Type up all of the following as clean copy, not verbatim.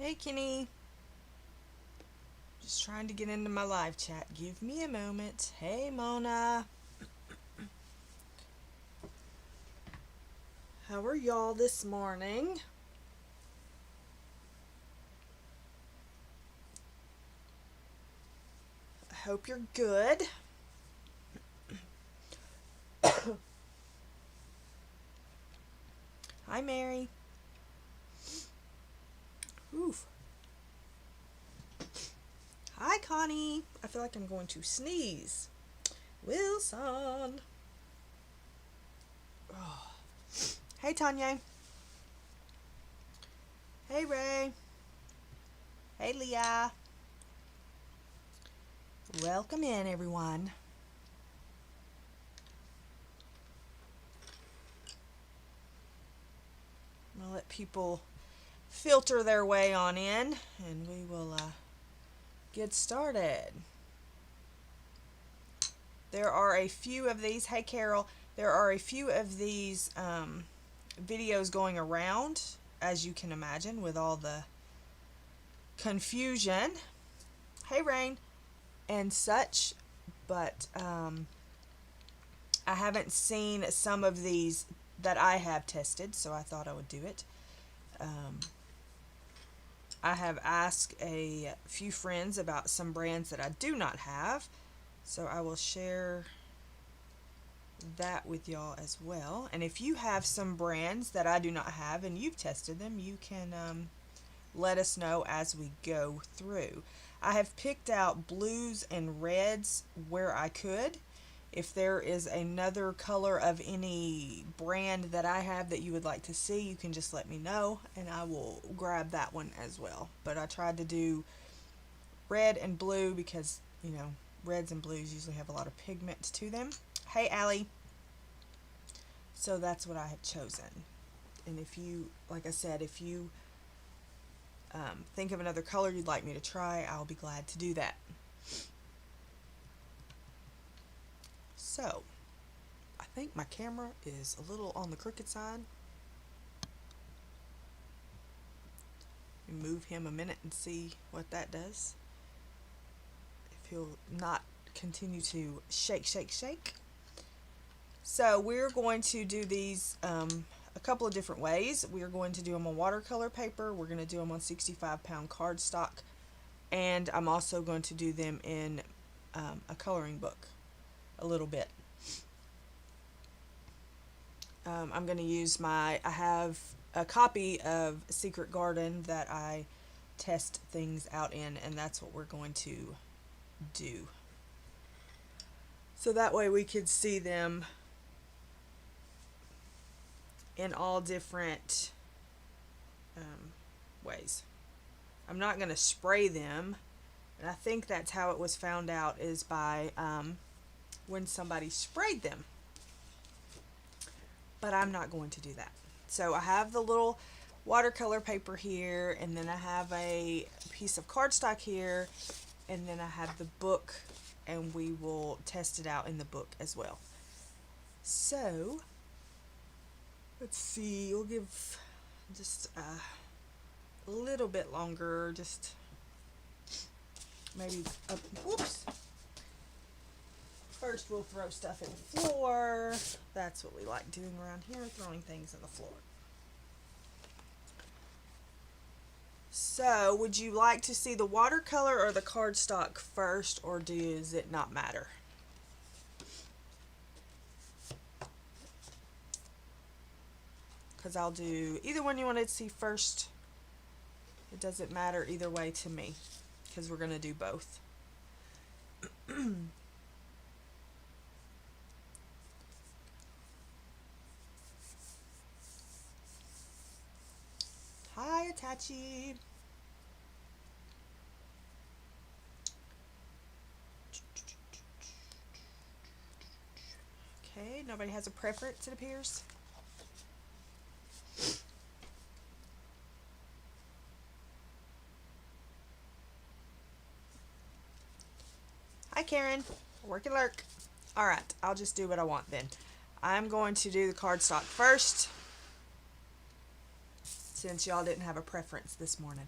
Hey, Kenny. Just trying to get into my live chat. Give me a moment. Hey, Mona. How are y'all this morning? I hope you're good. Hi, Mary. Oof. Hi, Connie. I feel like I'm going to sneeze. Wilson. Oh. Hey, Tanya. Hey, Ray. Hey, Leah. Welcome in, everyone. I'll let people filter their way on in, and we will get started. There are a few of these. Hey, Carol. There are a few of these videos going around, as you can imagine, with all the confusion. Hey, Rain. And such. But I haven't seen some of these that I have tested, so I thought I would do it. I have asked a few friends about some brands that I do not have, so I will share that with y'all as well. And if you have some brands that I do not have and you've tested them, you can let us know as we go through. I have picked out blues and reds where I could. If there is another color of any brand that I have that you would like to see, you can just let me know and I will grab that one as well. But I tried to do red and blue because, reds and blues usually have a lot of pigment to them. Hey, Allie. So that's what I have chosen. And if you, like I said, if you think of another color you'd like me to try, I'll be glad to do that. So, I think my camera is a little on the crooked side. Move him a minute and see what that does. If he'll not continue to shake, shake, shake. So we're going to do these a couple of different ways. We're going to do them on watercolor paper. We're going to do them on 65-pound cardstock. And I'm also going to do them in a coloring book a little bit. I'm going to use I have a copy of Secret Garden that I test things out in, and that's what we're going to do. So that way we could see them in all different ways. I'm not going to spray them, and I think that's how it was found out, is by when somebody sprayed them. But I'm not going to do that. So I have the little watercolor paper here, and then I have a piece of cardstock here, and then I have the book, and we will test it out in the book as well. So let's see, we'll give just a little bit longer, just maybe whoops. First we'll throw stuff in the floor. That's what we like doing around here, throwing things in the floor. So, would you like to see the watercolor or the cardstock first, or does it not matter? Because I'll do either one you wanted to see first. It doesn't matter either way to me, because we're going to do both. Hi, Atachi. Okay, nobody has a preference, it appears. Hi, Karen. Work and lurk. Alright, I'll just do what I want then. I'm going to do the cardstock first, since y'all didn't have a preference this morning.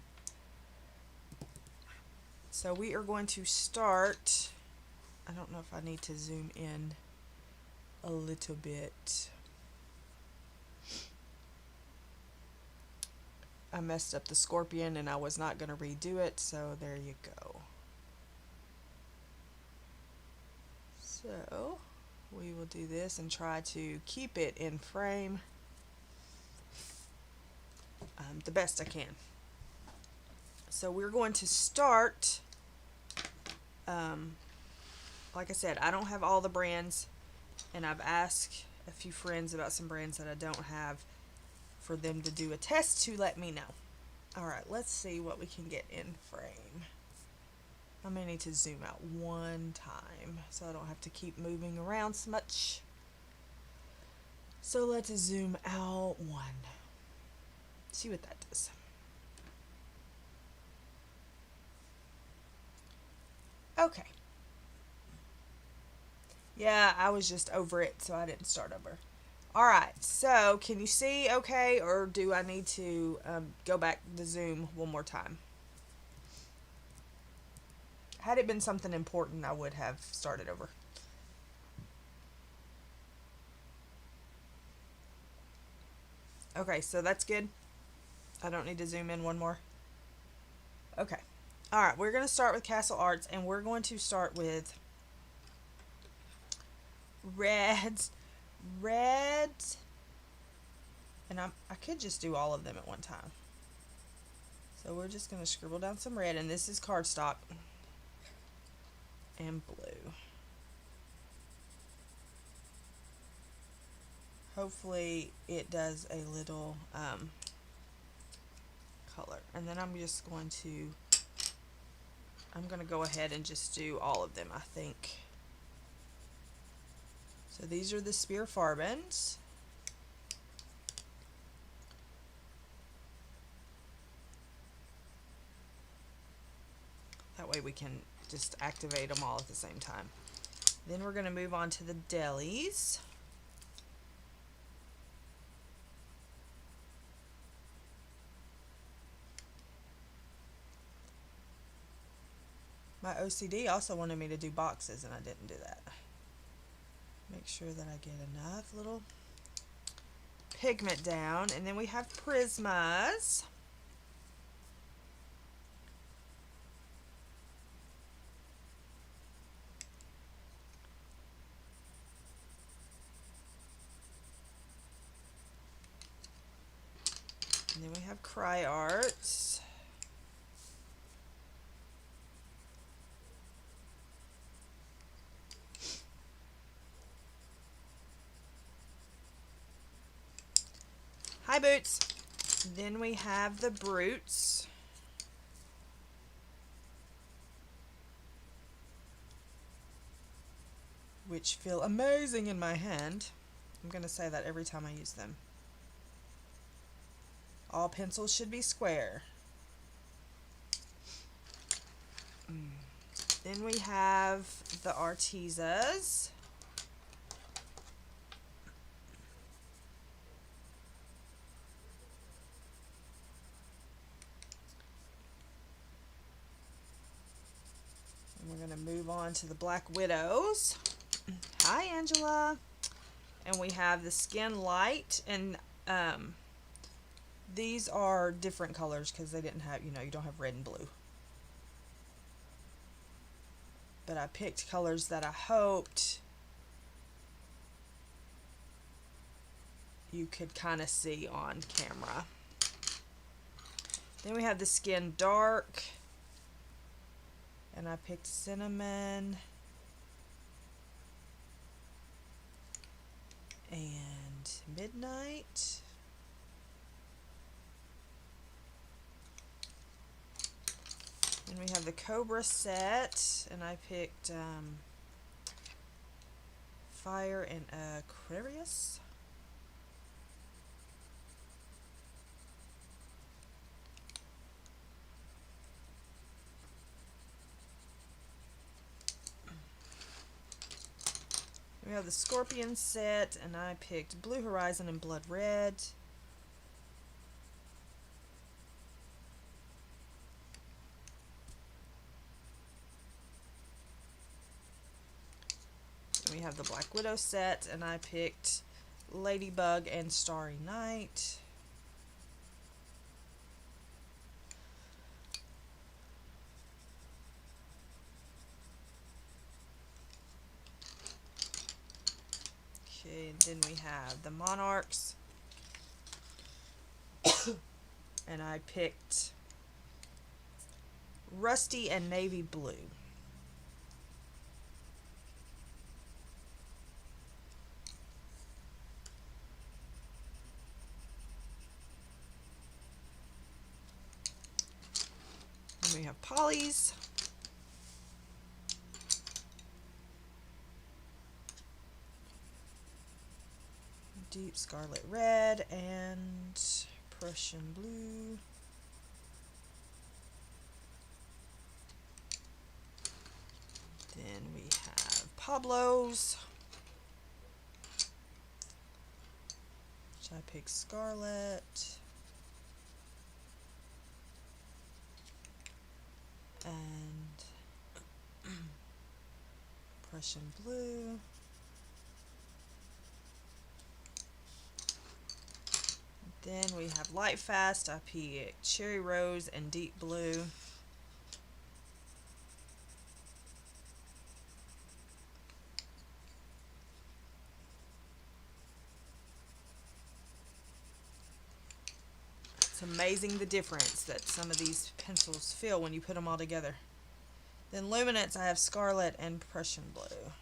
So we are going to start, I don't know if I need to zoom in a little bit. I messed up the scorpion and I was not going to redo it, so there you go. So we will do this and try to keep it in frame the best I can. So we're going to start, like I said, I don't have all the brands, and I've asked a few friends about some brands that I don't have for them to do a test to let me know. Alright, let's see what we can get in frame. I may need to zoom out one time so I don't have to keep moving around so much. So let's zoom out one. See what that does. Okay. Yeah, I was just over it, so I didn't start over. Alright, so can you see okay, or do I need to go back to zoom one more time? Had it been something important, I would have started over. Okay, so that's good. I don't need to zoom in one more. Okay. Alright, we're going to start with Castle Arts, and we're going to start with reds, and I could just do all of them at one time. So we're just going to scribble down some red, and this is cardstock, and blue. Hopefully it does a little color. And then I'm going to go ahead and just do all of them, I think. So these are the spear farbens. That way we can just activate them all at the same time. Then we're going to move on to the delis. My OCD also wanted me to do boxes, and I didn't do that. Make sure that I get enough little pigment down. And then we have prismas. And then we have cry arts. Hi, Boots. Then we have the Brutes. Which feel amazing in my hand. I'm going to say that every time I use them. All pencils should be square. Then we have the Artesas. And we're going to move on to the Black Widows. Hi, Angela. And we have the Skin Light, and these are different colors because they didn't have, you don't have red and blue. But I picked colors that I hoped you could kind of see on camera. Then we have the Skin Dark, and I picked Cinnamon and Midnight. And we have the Cobra set, and I picked Fire and Aquarius. We have the Scorpion set, and I picked Blue Horizon and Blood Red. we have the Black Widow set, and I picked Ladybug and Starry Night. Okay, and then we have the Monarchs. And I picked Rusty and Navy Blue. And we have Polly's. Deep Scarlet Red and Prussian Blue. Then we have Pablo's, which I picked Scarlet. And Prussian Blue. Then we have Light Fast. I picked Cherry Rose and Deep Blue. It's amazing the difference that some of these pencils feel when you put them all together. Then Luminance, I have Scarlet and Prussian Blue.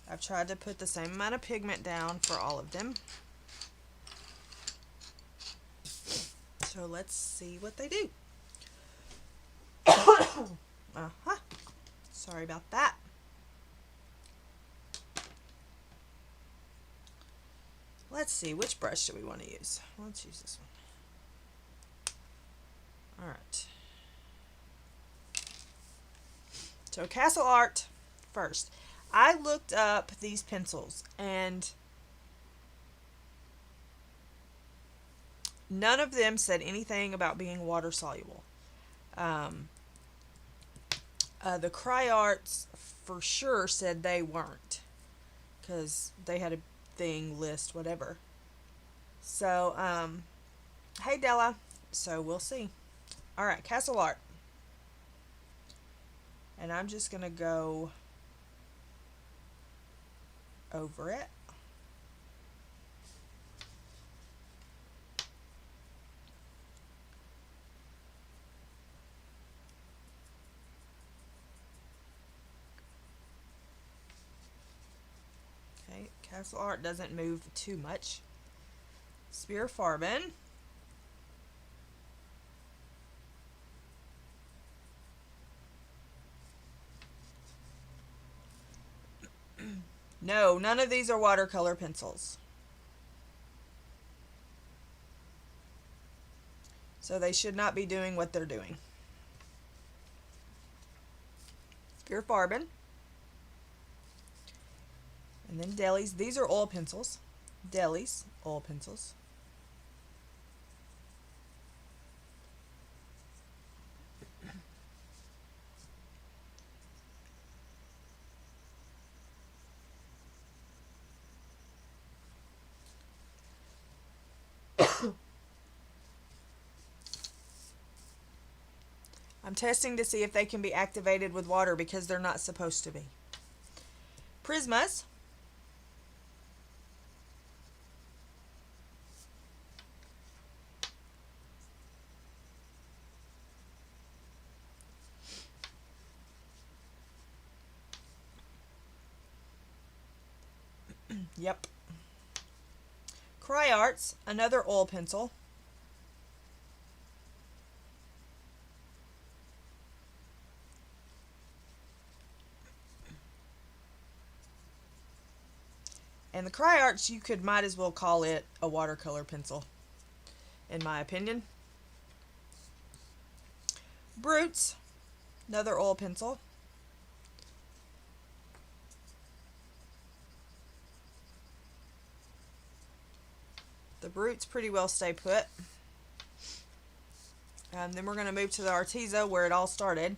I've tried to put the same amount of pigment down for all of them. So let's see what they do. Sorry about that. Let's see, which brush do we want to use? Let's use this one. Alright. So Castle Art first. I looked up these pencils and none of them said anything about being water soluble. The Cry Arts for sure said they weren't, because they had a thing list, whatever. So, hey Della. So we'll see. Alright, Castle Art. And I'm just going to go over it. Okay, Castle Art doesn't move too much. Spear Farbin. No, none of these are watercolor pencils. So they should not be doing what they're doing. Spear Farbin. And then Deli's. These are oil pencils. Deli's oil pencils. I'm testing to see if they can be activated with water because they're not supposed to be. Prismas. Yep. Cry Arts, another oil pencil. And the Cry Arts, you might as well call it a watercolor pencil, in my opinion. Brutes, another oil pencil. The Brutes pretty well stay put. Then we're going to move to the Arteza where it all started.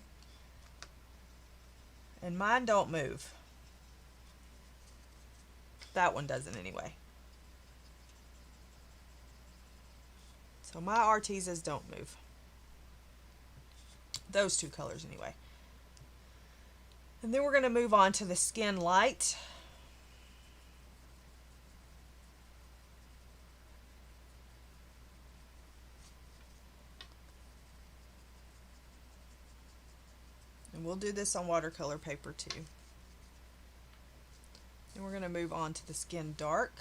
And mine don't move. That one doesn't anyway. So my Artezas don't move. Those two colors anyway. And then we're going to move on to the Skin Light. And we'll do this on watercolor paper too. Then we're going to move on to the Skin Dark.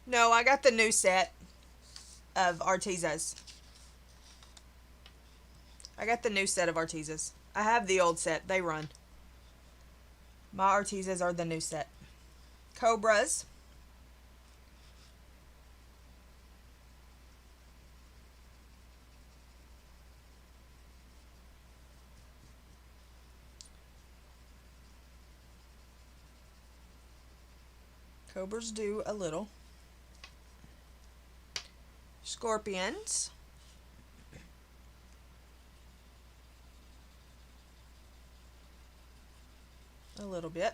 No, I got the new set of Artezas. I got the new set of Artezas. I have the old set. They run. My Artezas are the new set. Cobras. Cobras do a little. Scorpions. A little bit.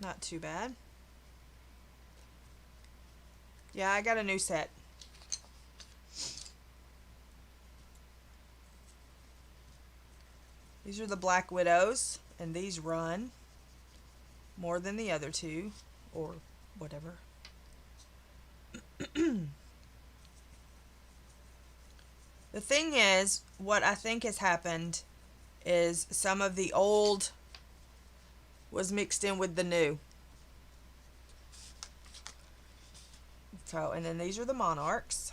Not too bad. Yeah, I got a new set. These are the Black Widows, and these run more than the other two, or whatever. The thing is, what I think has happened is some of the old was mixed in with the new. So, and then these are the Monarchs.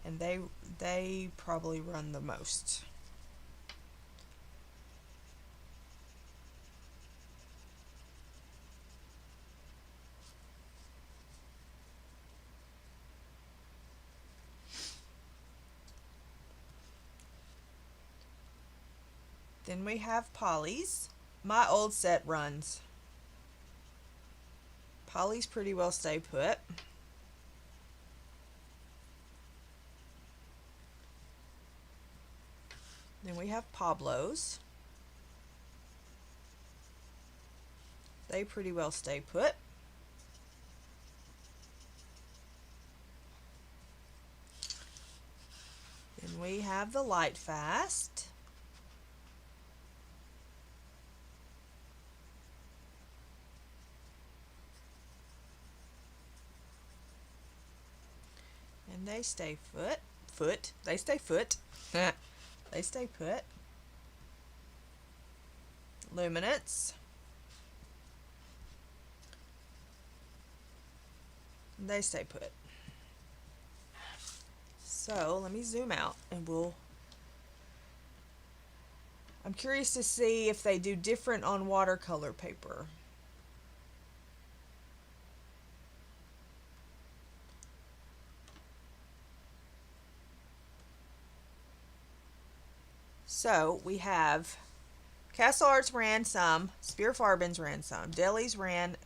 And they probably run the most. Then we have Polys. My old set runs. Polys pretty well stay put. Then we have Pablos. They pretty well stay put. Then we have the Light Fast. And they stay they stay put. They stay put. Luminance. They stay put. So let me zoom out and I'm curious to see if they do different on watercolor paper. So we have Castle Arts ran some, Spear Farbins ran some, Deli's ran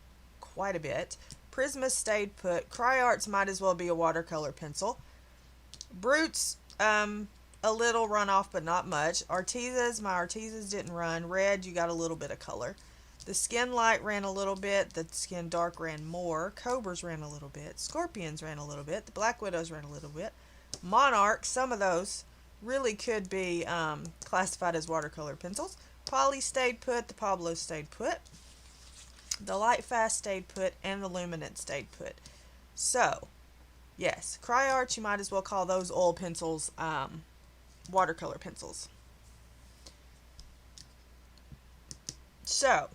quite a bit, Prisma stayed put, Cry Arts might as well be a watercolor pencil, Brutes a little run off but not much, Artezas, my Artezas didn't run, Red you got a little bit of color, the Skin Light ran a little bit, the Skin Dark ran more, Cobras ran a little bit, Scorpions ran a little bit, the Black Widows ran a little bit, Monarchs, some of those really could be classified as watercolor pencils. Poly stayed put, the Pablo stayed put, the Light Fast stayed put, and the Luminance stayed put. So, yes, Cry Arts, you might as well call those oil pencils watercolor pencils. So,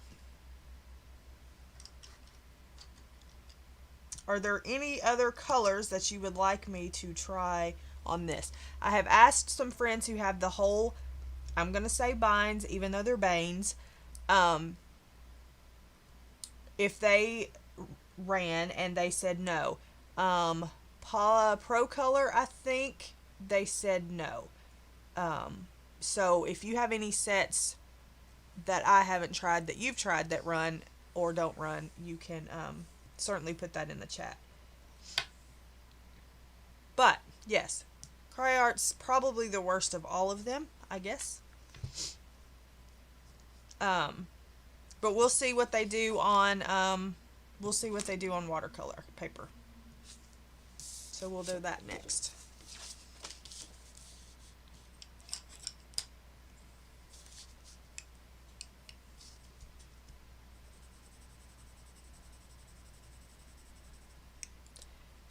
Are there any other colors that you would like me to try on this? I have asked some friends who have the whole, I'm going to say binds, even though they're banes, if they ran, and they said no. Pro Color, I think they said no. So if you have any sets that I haven't tried that you've tried that run or don't run, you can certainly put that in the chat. But yes, CryArt's probably the worst of all of them, I guess. But we'll see what they do on watercolor paper. So we'll do that next.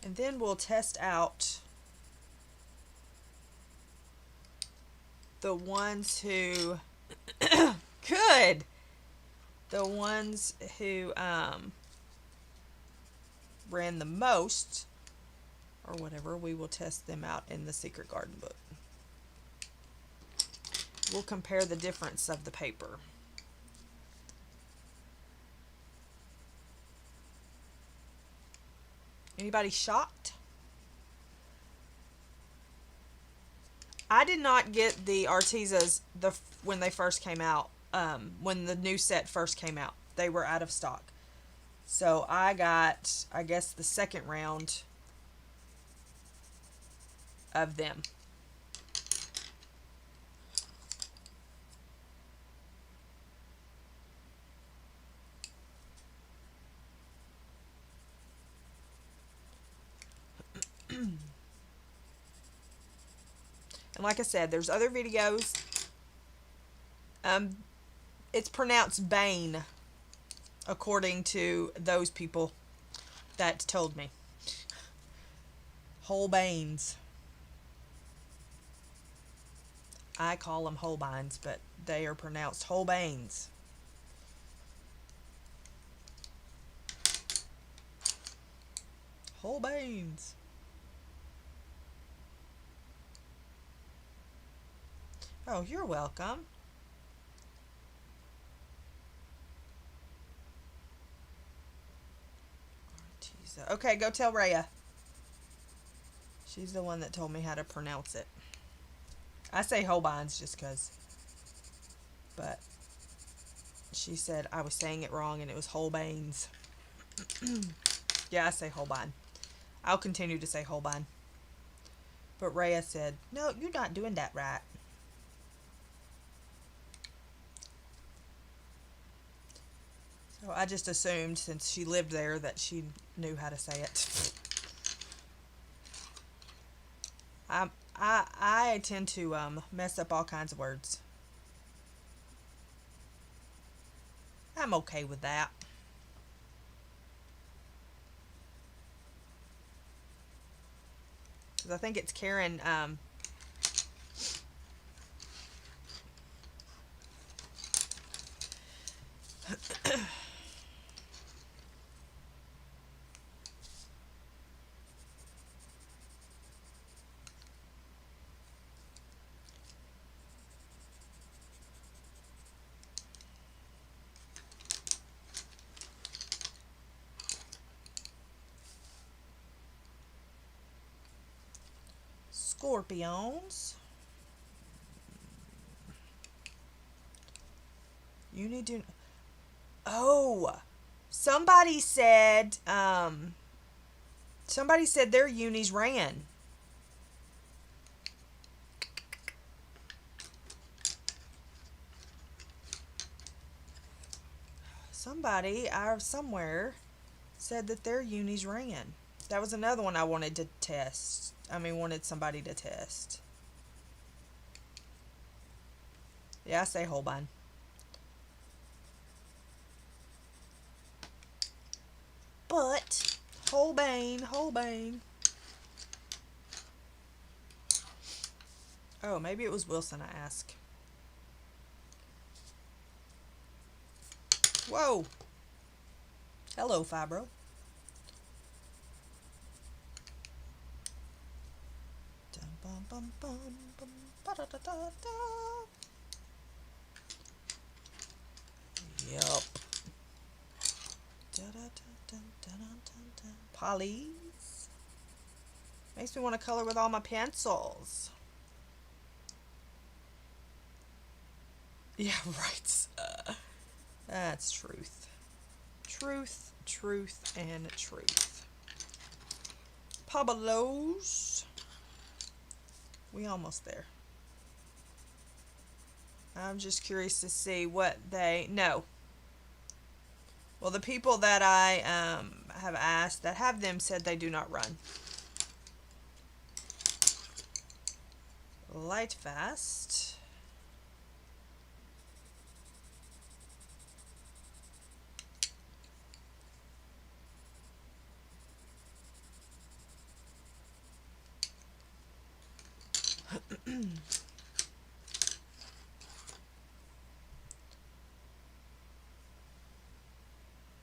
And then we'll test out the ones who good. The ones who ran the most, or whatever, we will test them out in the Secret Garden book. We'll compare the difference of the paper. Anybody shocked? I did not get the Artezas when they first came out. When the new set first came out, they were out of stock. So I got, I guess, the second round of them. And like I said, there's other videos. It's pronounced Bane, according to those people that told me. Holbeins. I call them Holbeins, but they are pronounced Holbeins. Holbeins. Oh, you're welcome. Okay, go tell Rhea. She's the one that told me how to pronounce it. I say Holbeins just because. But she said I was saying it wrong and it was Holbeins. Yeah, I say Holbein. I'll continue to say Holbein. But Rhea said, no, you're not doing that right. So I just assumed, since she lived there, that she knew how to say it. I tend to mess up all kinds of words. I'm okay with that. Because I think it's Karen. Scorpions. You need to. Oh, somebody said their unis ran. Somebody somewhere said that their unis ran. That was another one I wanted to test. Wanted somebody to test. Yeah, I say Holbein. But Holbein. Oh, maybe it was Wilson I asked. Whoa. Hello, Fibro. bum, bum, bum, ba-da-da-da-da. Yup. Polys. Makes me want to color with all my pencils. Yeah, right. That's truth. Truth, truth, and truth. Pablos. We almost there. I'm just curious to see what they know. Well, the people that I have asked that have them said they do not run. Light fast.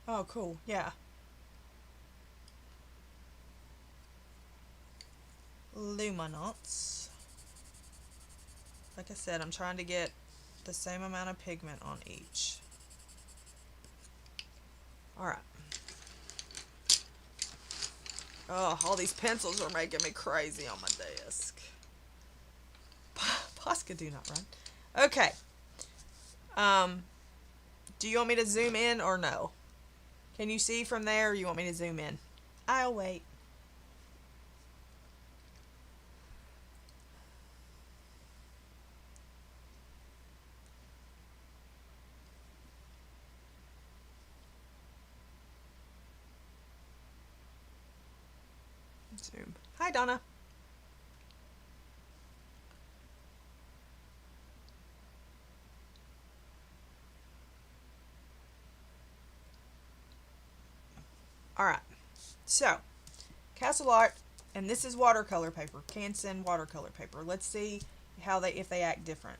Oh, cool. Yeah. Luminance. Like I said, I'm trying to get the same amount of pigment on each. Alright. Oh, all these pencils are making me crazy on my desk. Posca do not run. Okay. Do you want me to zoom in or no? Can you see from there or you want me to zoom in? I'll wait. Zoom. Hi, Donna. Alright. So, Castle Art, and this is watercolor paper. Canson watercolor paper. Let's see how if they act different.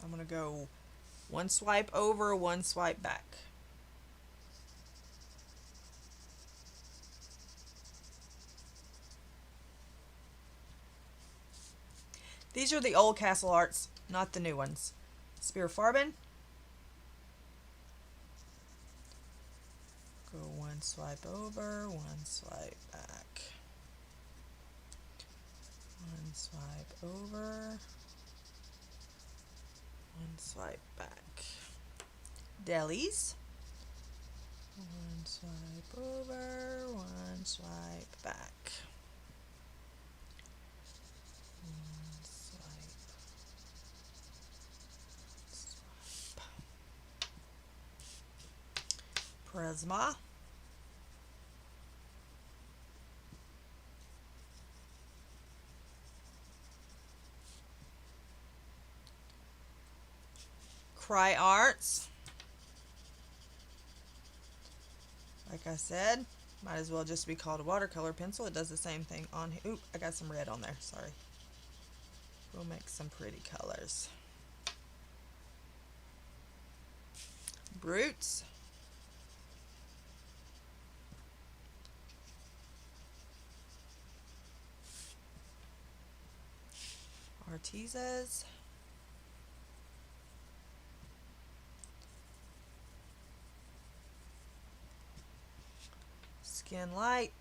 I'm going to go one swipe over, one swipe back. These are the old Castle Arts, not the new ones. Spear Farben. Go one swipe over, one swipe back. One swipe over, one swipe back. Delis. One swipe over, one swipe back. One swipe, swipe. Prisma. Cry Arts. Like I said, might as well just be called a watercolor pencil. It does the same thing on here. Oop, I got some red on there. Sorry. We'll make some pretty colors. Brutes. Artisas. Skin Light.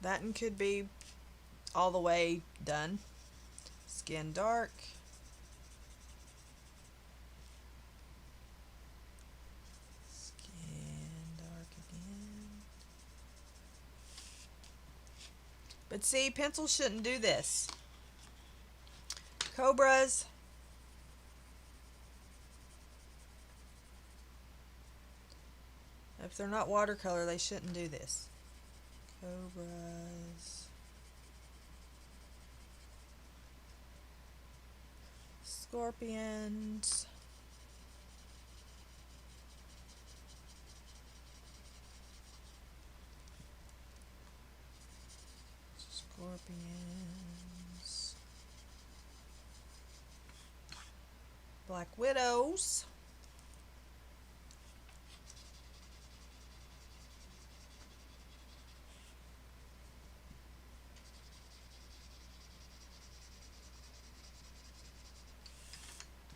That one could be all the way done. Skin Dark. Skin Dark again. But see, pencils shouldn't do this. Cobras. If they're not watercolor, they shouldn't do this. Cobras. Scorpions. Scorpions. Black Widows.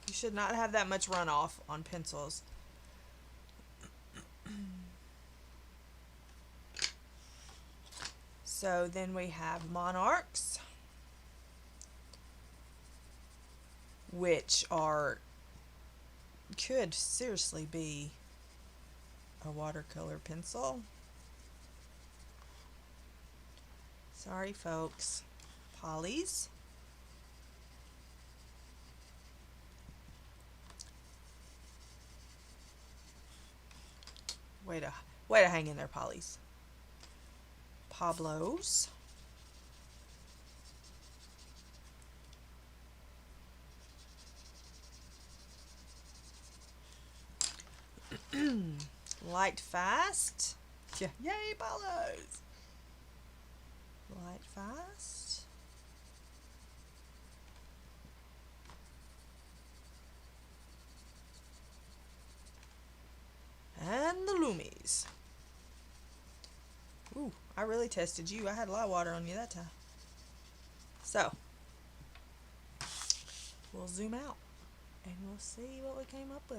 You should not have that much runoff on pencils. So then we have monarchs, which could seriously be a watercolor pencil. Sorry, folks. Polys. Way to hang in there, Polys. Pablos. Light fast. Yeah, yay, Pablos. Light fast. And the Loomies. Ooh, I really tested you. I had a lot of water on you that time. So, we'll zoom out and we'll see what we came up with.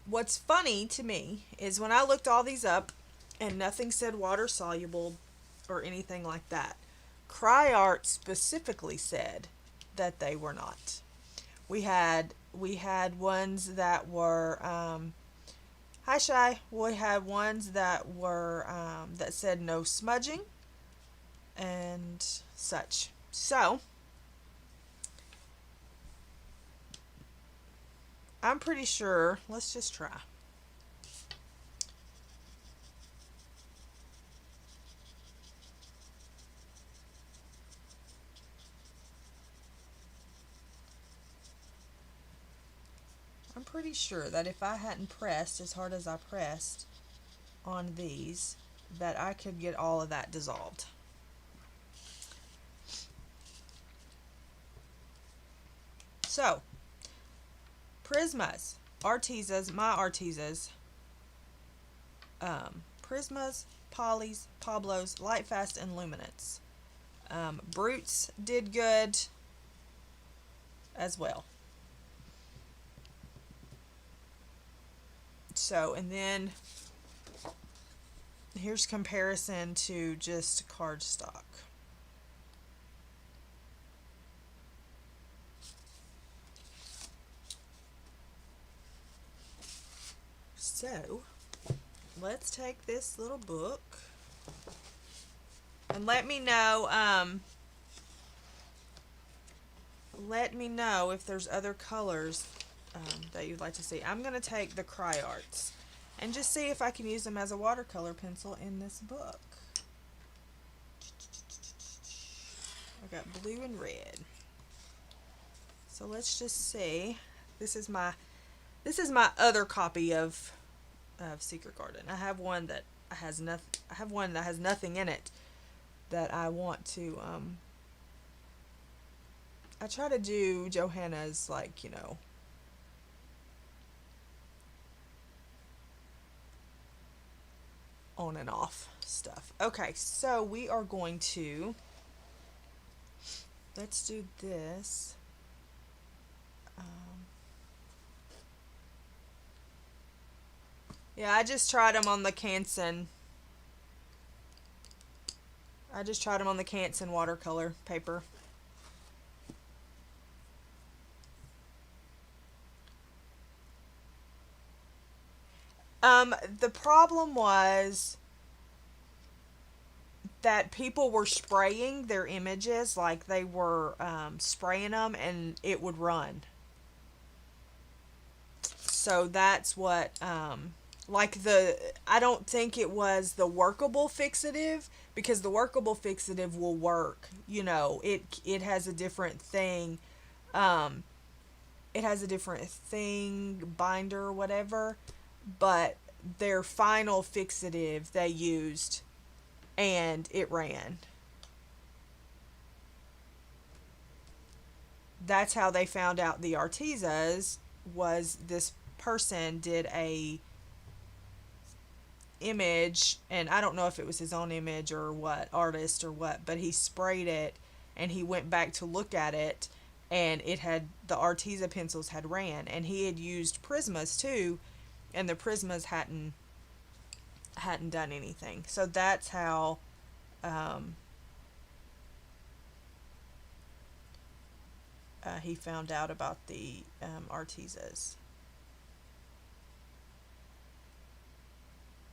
What's funny to me is when I looked all these up and nothing said water soluble or anything like that. CryArt specifically said that they were not. We had ones that were hi Shy. We had ones that were that said no smudging and such. So I'm pretty sure. Let's just try. I'm pretty sure that if I hadn't pressed as hard as I pressed on these, that I could get all of that dissolved. So, Prismas, Artezas, my Artezas, Prismas, Polys, Pablos, Light Fast, and Luminance. Brutes did good as well. So, and then here's comparison to just cardstock. So, let's take this little book and let me know if there's other colors that you'd like to see. I'm going to take the CryArts and just see if I can use them as a watercolor pencil in this book. I got blue and red. So let's just see. This is my other copy of Secret Garden. I have one that has nothing. I have one that has nothing in it that I want to. I try to do Johanna's, like, you know, on and off stuff. Okay, so we are going to, let's do this. Yeah, I just tried them on the Canson. I just tried them on the Canson watercolor paper. The problem was that people were spraying their images, like they were spraying them and it would run. So that's what, I don't think it was the workable fixative, because the workable fixative will work. You know, it has a different thing. It has a different thing, binder or whatever. But their final fixative they used, and it ran. That's how they found out the Artezas was this person did a image, and I don't know if it was his own image or what, artist or what, but he sprayed it and he went back to look at it, and it had, the Arteza pencils had ran, and he had used Prismas too, and the Prismas hadn't done anything. So that's how he found out about the Artezas.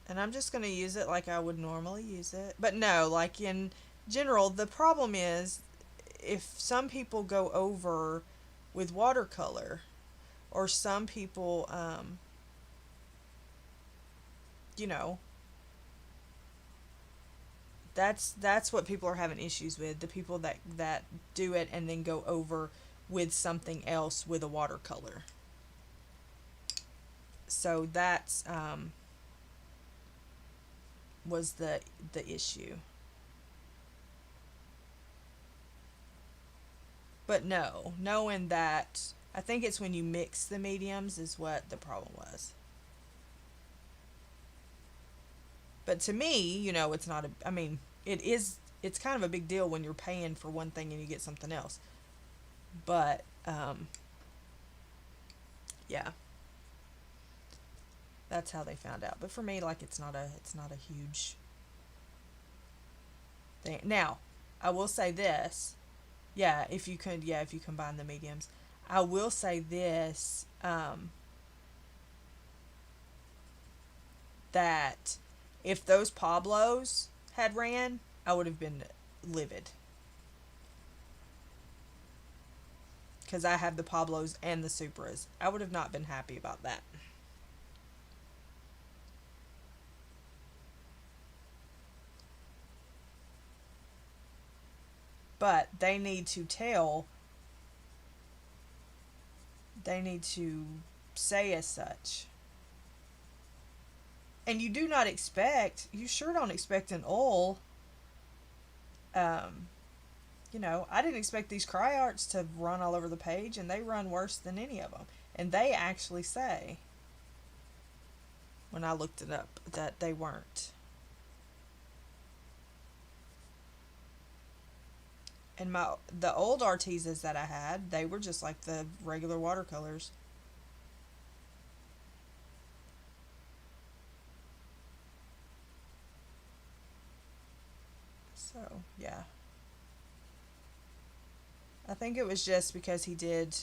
And I'm just going to use it like I would normally use it. But no, like in general, the problem is if some people go over with watercolor, or some people, you know, that's what people are having issues with. The people that do it and then go over with something else with a watercolor. So that's was the issue. But no, knowing that, I think it's when you mix the mediums is what the problem was. But to me, it's not a, I mean, it's kind of a big deal when you're paying for one thing and you get something else. But yeah. That's how they found out. But for me, like, it's not a huge thing. Now, I will say this. Yeah, if you combine the mediums. I will say this, that if those Pablos had ran, I would have been livid. Because I have the Pablos and the Supras. I would have not been happy about that. But they need to say as such. And you sure don't expect an oil. um I didn't expect these cry arts to run all over the page, and they run worse than any of them. And they actually say, when I looked it up, that they weren't. And the old Artezas that I had, they were just like the regular watercolors. So, yeah. I think it was just because he did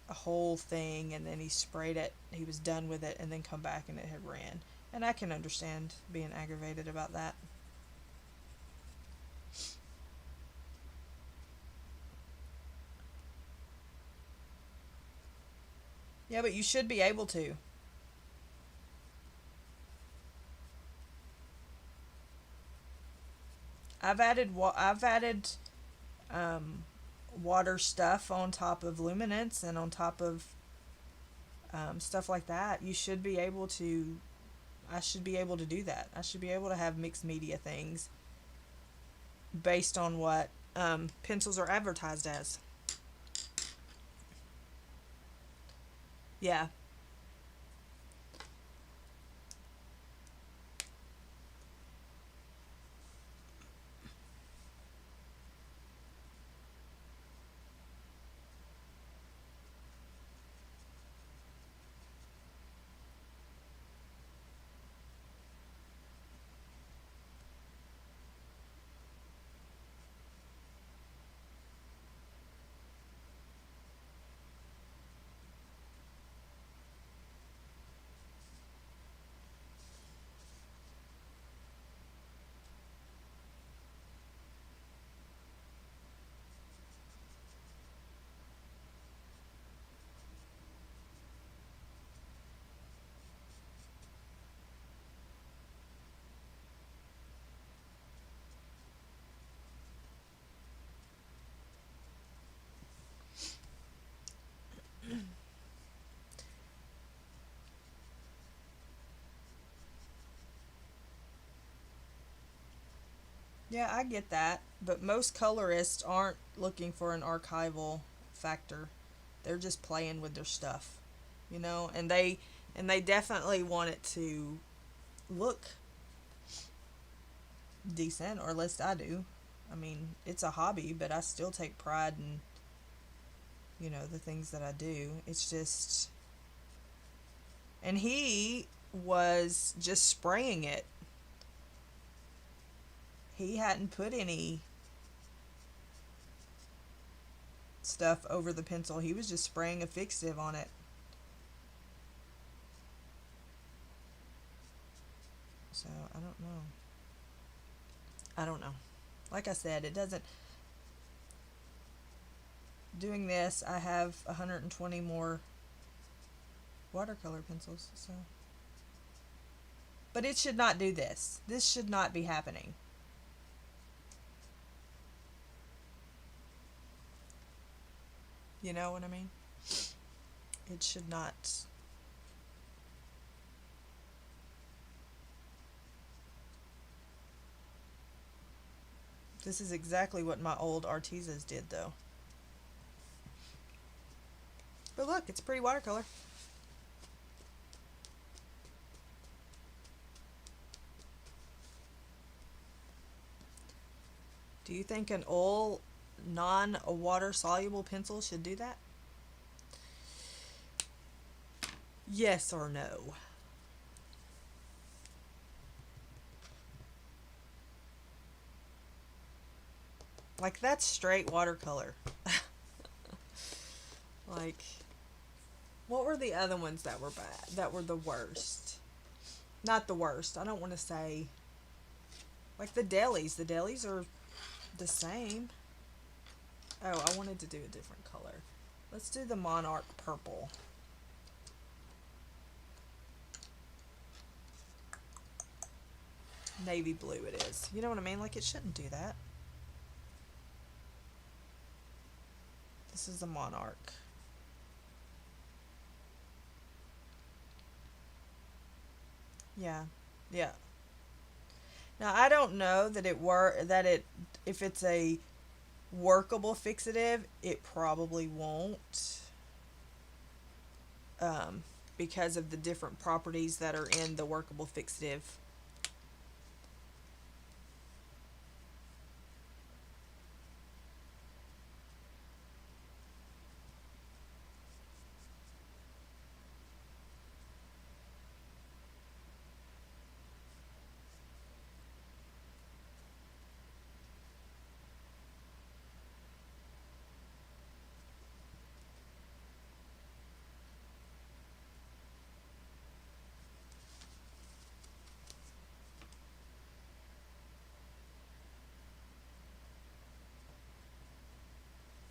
a whole thing and then he sprayed it, he was done with it, and then come back and it had ran. And I can understand being aggravated about that. Yeah, but you should be able to. I've added um, water stuff on top of luminance and on top of stuff like that. You should be able to. I should be able to do that. I should be able to have mixed media things based on what pencils are advertised as. Yeah. Yeah, I get that, but most colorists aren't looking for an archival factor. They're just playing with their stuff, you know, and they definitely want it to look decent, or at least I do. I mean, it's a hobby, but I still take pride in, the things that I do. It's just, and he was just spraying it. He hadn't put any stuff over the pencil. He was just spraying a fixative on it. So, I don't know. I don't know. Like I said, it doesn't. Doing this, I have 120 more watercolor pencils, so. But it should not do this. This should not be happening. You know what I mean? It should not. This is exactly what my old Artezas did, though. But look, it's a pretty watercolor. Do you think an oil non-water soluble pencil should do that? Yes or no? Like, that's straight watercolor. Like, what were the other ones that were bad? That were the worst? Not the worst. I don't want to say. Like the delis. The delis are the same. Oh, I wanted to do a different color. Let's do the Monarch purple. Navy blue it is. You know what I mean? Like, it shouldn't do that. This is the Monarch. Yeah. Yeah. Now, I don't know that if it's a workable fixative, it probably won't, because of the different properties that are in the workable fixative.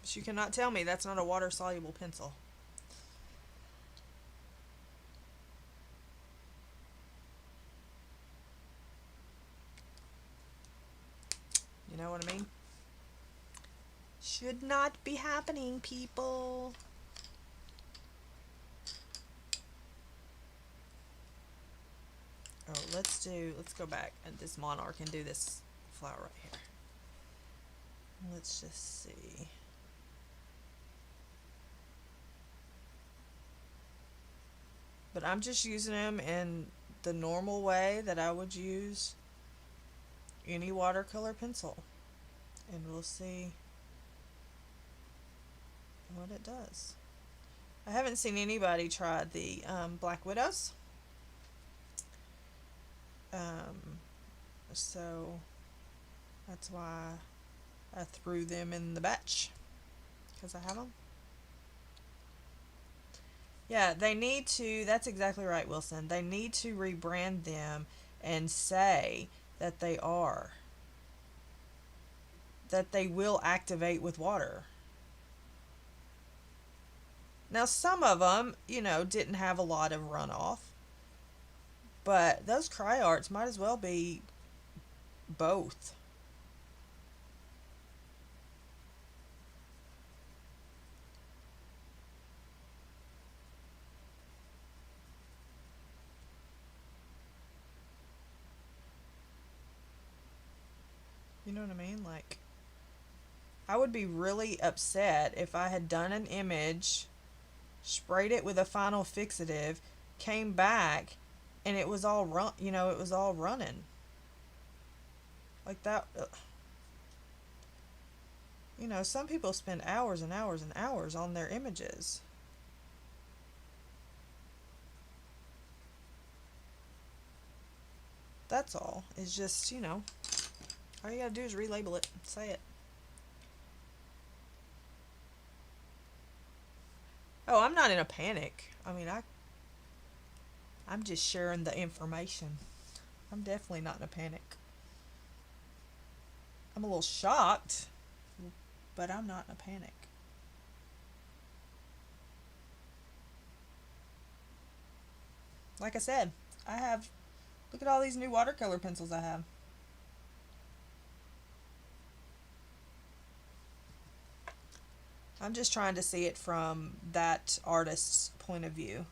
But you cannot tell me that's not a water soluble pencil. You know what I mean? Should not be happening, people. Oh, let's go back and this Monarch and do this flower right here. Let's just see. But I'm just using them in the normal way that I would use any watercolor pencil. And we'll see what it does. I haven't seen anybody try the Black Widows. So that's why I threw them in the batch, because I have them. Yeah, they need to, that's exactly right, Wilson. They need to rebrand them and say that they are, that they will activate with water. Now, some of them, didn't have a lot of runoff, but those cry arts might as well be both. You know what I mean? Like, I would be really upset if I had done an image, sprayed it with a final fixative, came back, and it was all it was all running. Like that. Some people spend hours and hours and hours on their images. That's all. It's just, all you gotta do is relabel it. Say it. Oh, I'm not in a panic. I mean, I'm just sharing the information. I'm definitely not in a panic. I'm a little shocked, but I'm not in a panic. Like I said, look at all these new watercolor pencils I have. I'm just trying to see it from that artist's point of view.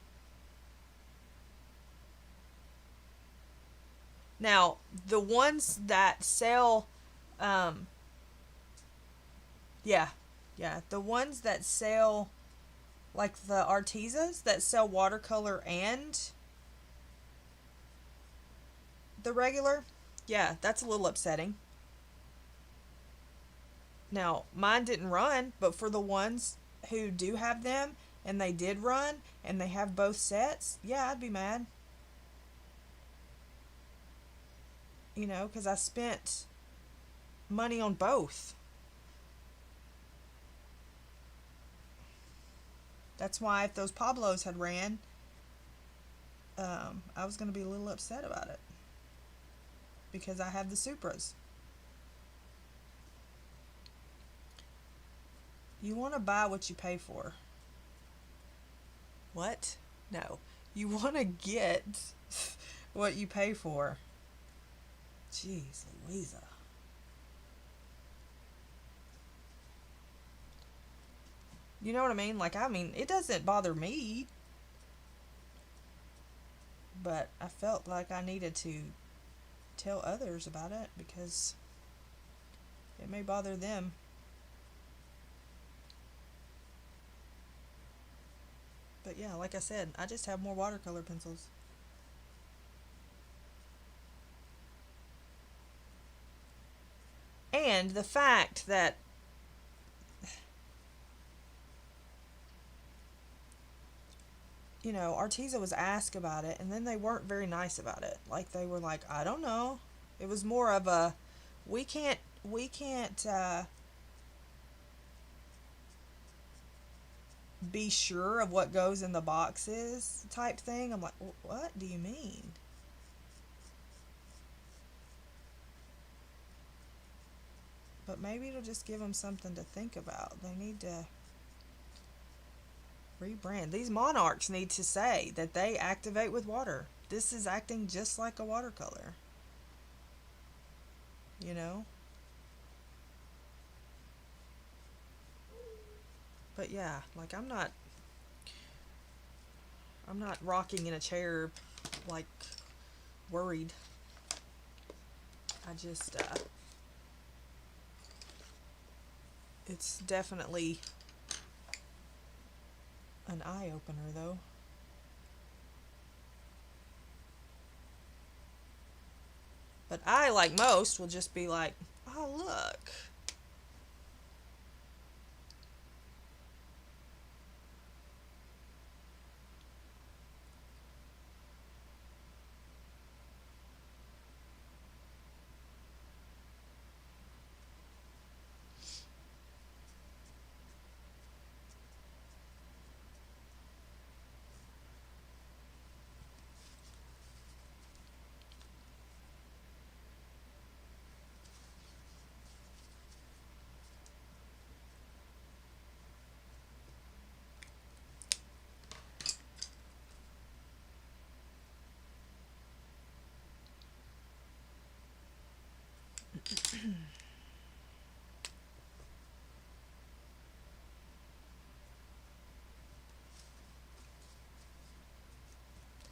Now, the ones that sell, um, yeah, the ones that sell, like the Artisas that sell watercolor and the regular, yeah, that's a little upsetting. Now, mine didn't run, but for the ones who do have them and they did run and they have both sets, yeah, I'd be mad. Because I spent money on both. That's why if those Pablos had ran, I was going to be a little upset about it. Because I have the Supras. You want to buy what you pay for. What? No. You want to get what you pay for. Jeez Louisa. You know what I mean? Like, it doesn't bother me. But I felt like I needed to tell others about it because it may bother them. But yeah, like I said, I just have more watercolor pencils. And the fact that Arteza was asked about it and then they weren't very nice about it. Like they were like, I don't know. It was more of a we can't be sure of what goes in the boxes type thing. I'm like, what do you mean? But maybe it'll just give them something to think about. They need to rebrand. These monarchs need to say that they activate with water. This is acting just like a watercolor. But yeah, like I'm not rocking in a chair like worried. I just it's definitely an eye opener though. But I, like most, will just be like, oh look.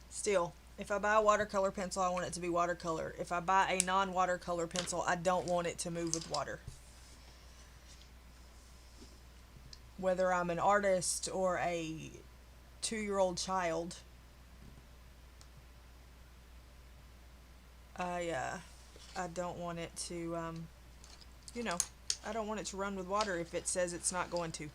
Still, If I buy a watercolor pencil, I want it to be watercolor. If I buy a non-watercolor pencil, I don't want it to move with water. Whether I'm an artist or a 2-year-old child, I don't want it to, you know, I don't want it to run with water if it says it's not going to.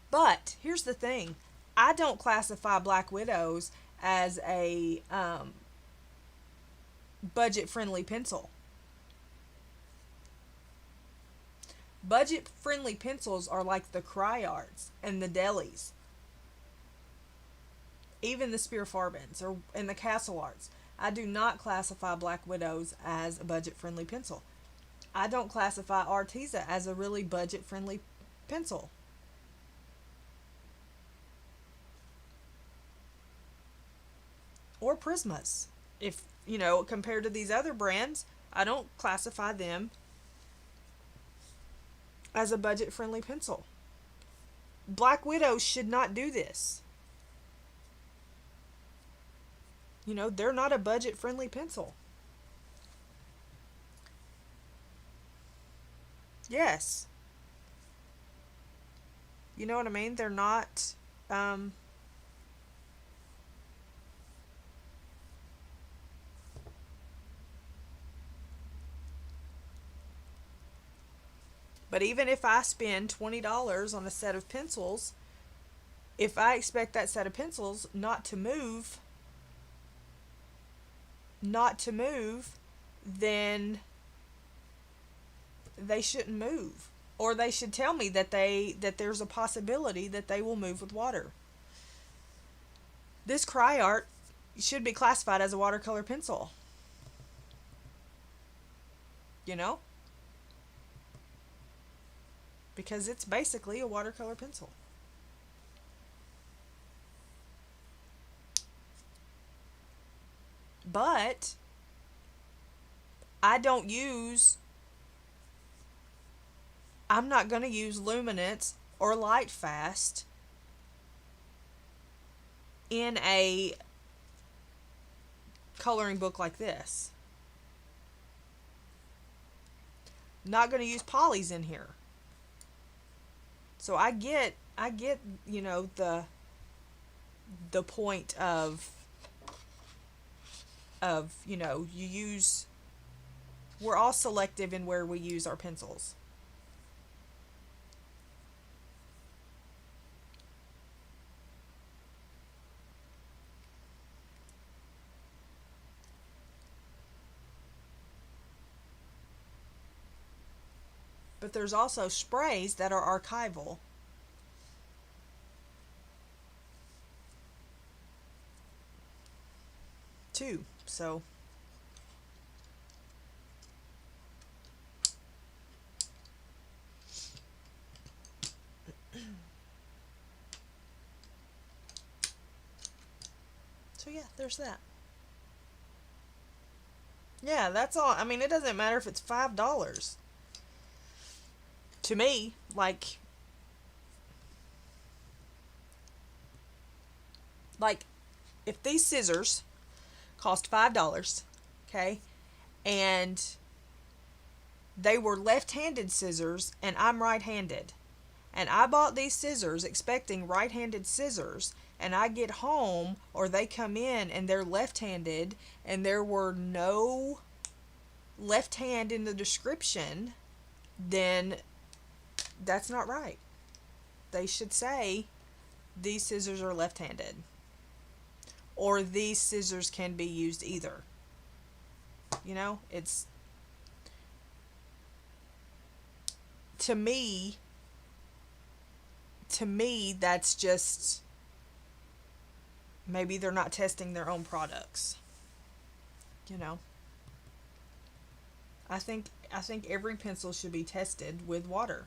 But here's the thing. I don't classify Black Widows as a budget-friendly pencil. Budget-friendly pencils are like the Cry Arts and the Delis. Even the Spear Farbens and the Castle Arts. I do not classify Black Widows as a budget-friendly pencil. I don't classify Arteza as a really budget-friendly pencil. Or Prismas. If, compared to these other brands, I don't classify them as a budget-friendly pencil. Black Widow should not do this. They're not a budget-friendly pencil. Yes. You know what I mean? They're not, but even if I spend $20 on a set of pencils, if I expect that set of pencils not to move, then they shouldn't move. Or they should tell me that there's a possibility that they will move with water. This Cry Art should be classified as a watercolor pencil. Because it's basically a watercolor pencil. But I'm not going to use luminance or light fast in a coloring book like this. Not going to use polys in here. So I get the point of we're all selective in where we use our pencils. But there's also sprays that are archival. Too. So yeah, there's that. Yeah, that's all. I mean, it doesn't matter if it's $5. To me, like if these scissors cost $5, okay, and they were left-handed scissors and I'm right-handed, and I bought these scissors expecting right-handed scissors, and I get home or they come in and they're left-handed and there were no left hand in the description, then that's not right. They should say these scissors are left-handed, or these scissors can be used either. It's, to me that's just, maybe they're not testing their own products. I think every pencil should be tested with water.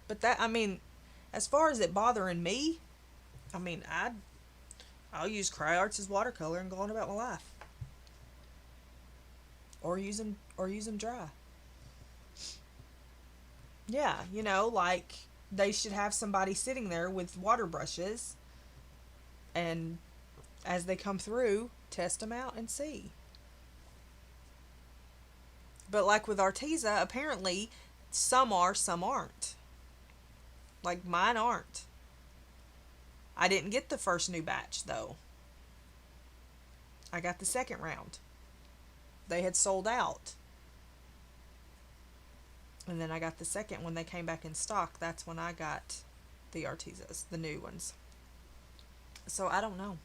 But that, as far as it bothering me, I'll use Cry Arts as watercolor and go on about my life. Or use them dry. Yeah, they should have somebody sitting there with water brushes, and as they come through, test them out and see. But like with Arteza, apparently some are, some aren't. Like mine aren't. I didn't get the first new batch though. I got the second round. They had sold out. And then I got the second when they came back in stock. That's when I got the Artezas, the new ones. So I don't know.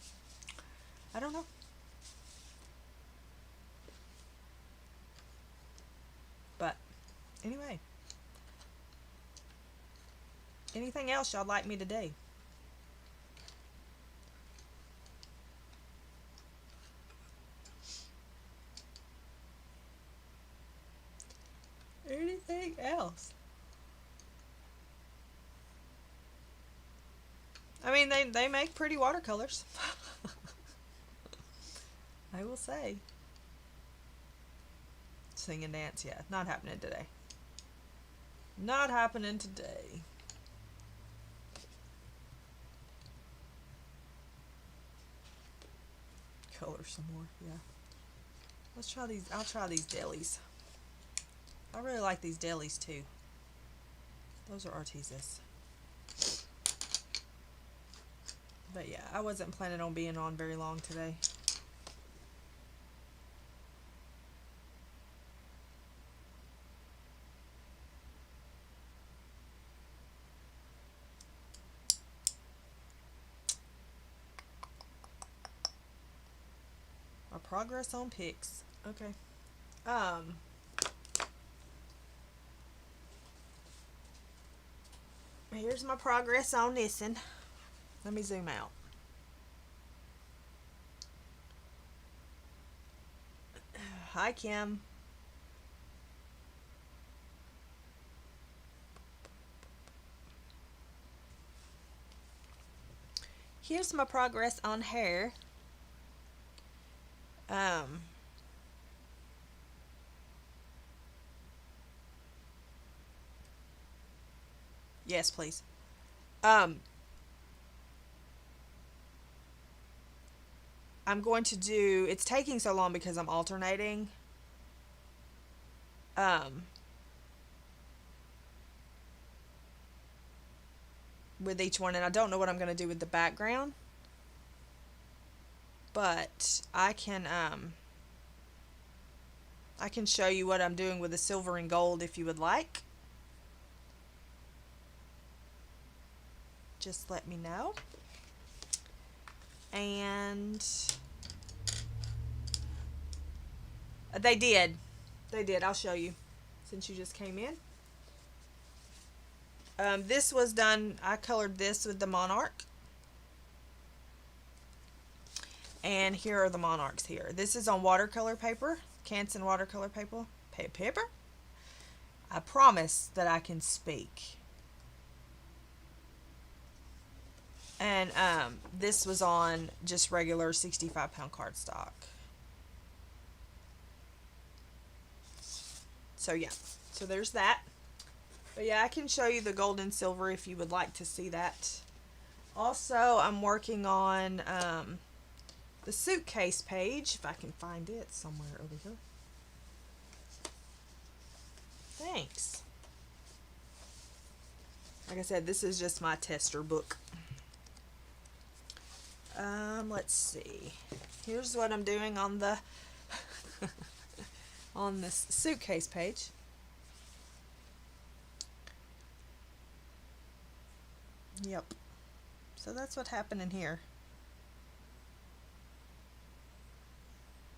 I don't know. But anyway. Anything else y'all like me to do? Anything else? I mean, they make pretty watercolors. I will say. Sing and dance, yeah. Not happening today. Not happening today. Color some more, yeah. Let's try these. I'll try these delis. I really like these delis too. Those are Artezas. But yeah, I wasn't planning on being on very long today. My progress on pics. Okay. Here's my progress on this one. Let me zoom out. Hi, Kim. Here's my progress on hair. Yes, please. I'm going to do, it's taking so long because I'm alternating. With each one, and I don't know what I'm going to do with the background, but I can show you what I'm doing with the silver and gold if you would like. Just let me know. And they did. I'll show you since you just came in. This was done, I colored this with the Monarch. And here are the Monarchs here. This is on watercolor paper, Canson watercolor paper. I promise that I can speak. And this was on just regular 65-pound cardstock. So yeah, so there's that. But yeah, I can show you the gold and silver if you would like to see that. Also, I'm working on the suitcase page, if I can find it somewhere over here. Thanks. Like I said, this is just my tester book. Let's see. Here's what I'm doing on the on this suitcase page. Yep. So that's what happened in here.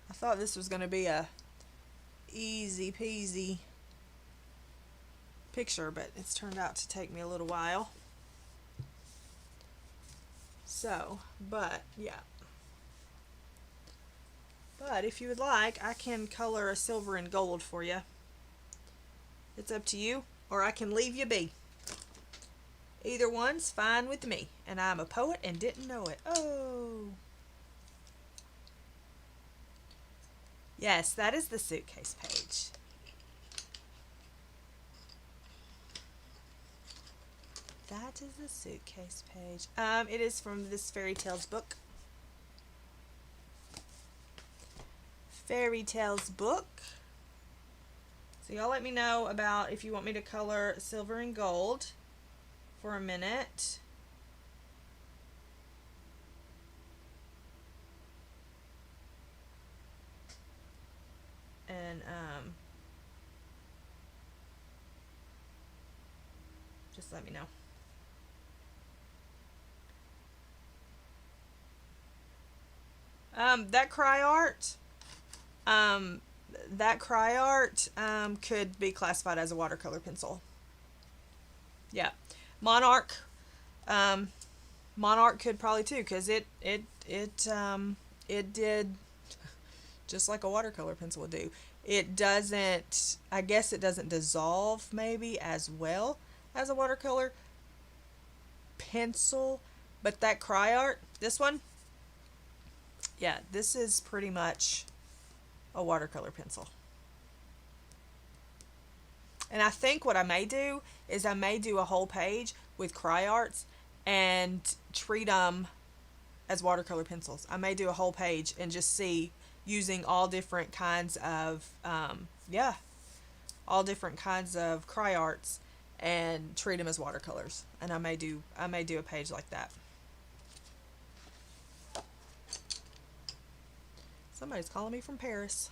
I thought this was going to be a easy peasy picture, but it's turned out to take me a little while. So, but yeah. But if you would like, I can color a silver and gold for you. It's up to you, or I can leave you be. Either one's fine with me, and I'm a poet and didn't know it. Oh. Yes, that is the suitcase page. That is the suitcase page. It is from this Fairy Tales book. Fairy Tales book. So y'all let me know about if you want me to color silver and gold for a minute. And just let me know. That cry art could be classified as a watercolor pencil. Yeah, Monarch could probably too, because it did just like a watercolor pencil would do. It doesn't, I guess it doesn't dissolve maybe as well as a watercolor pencil, but that cry art, this one, yeah, this is pretty much a watercolor pencil. And I think what I may do is I may do a whole page with cry arts and treat them as watercolor pencils. I may do a whole page and just see using all different kinds of all different kinds of cry arts and treat them as watercolors. And I may do a page like that. Somebody's calling me from Paris.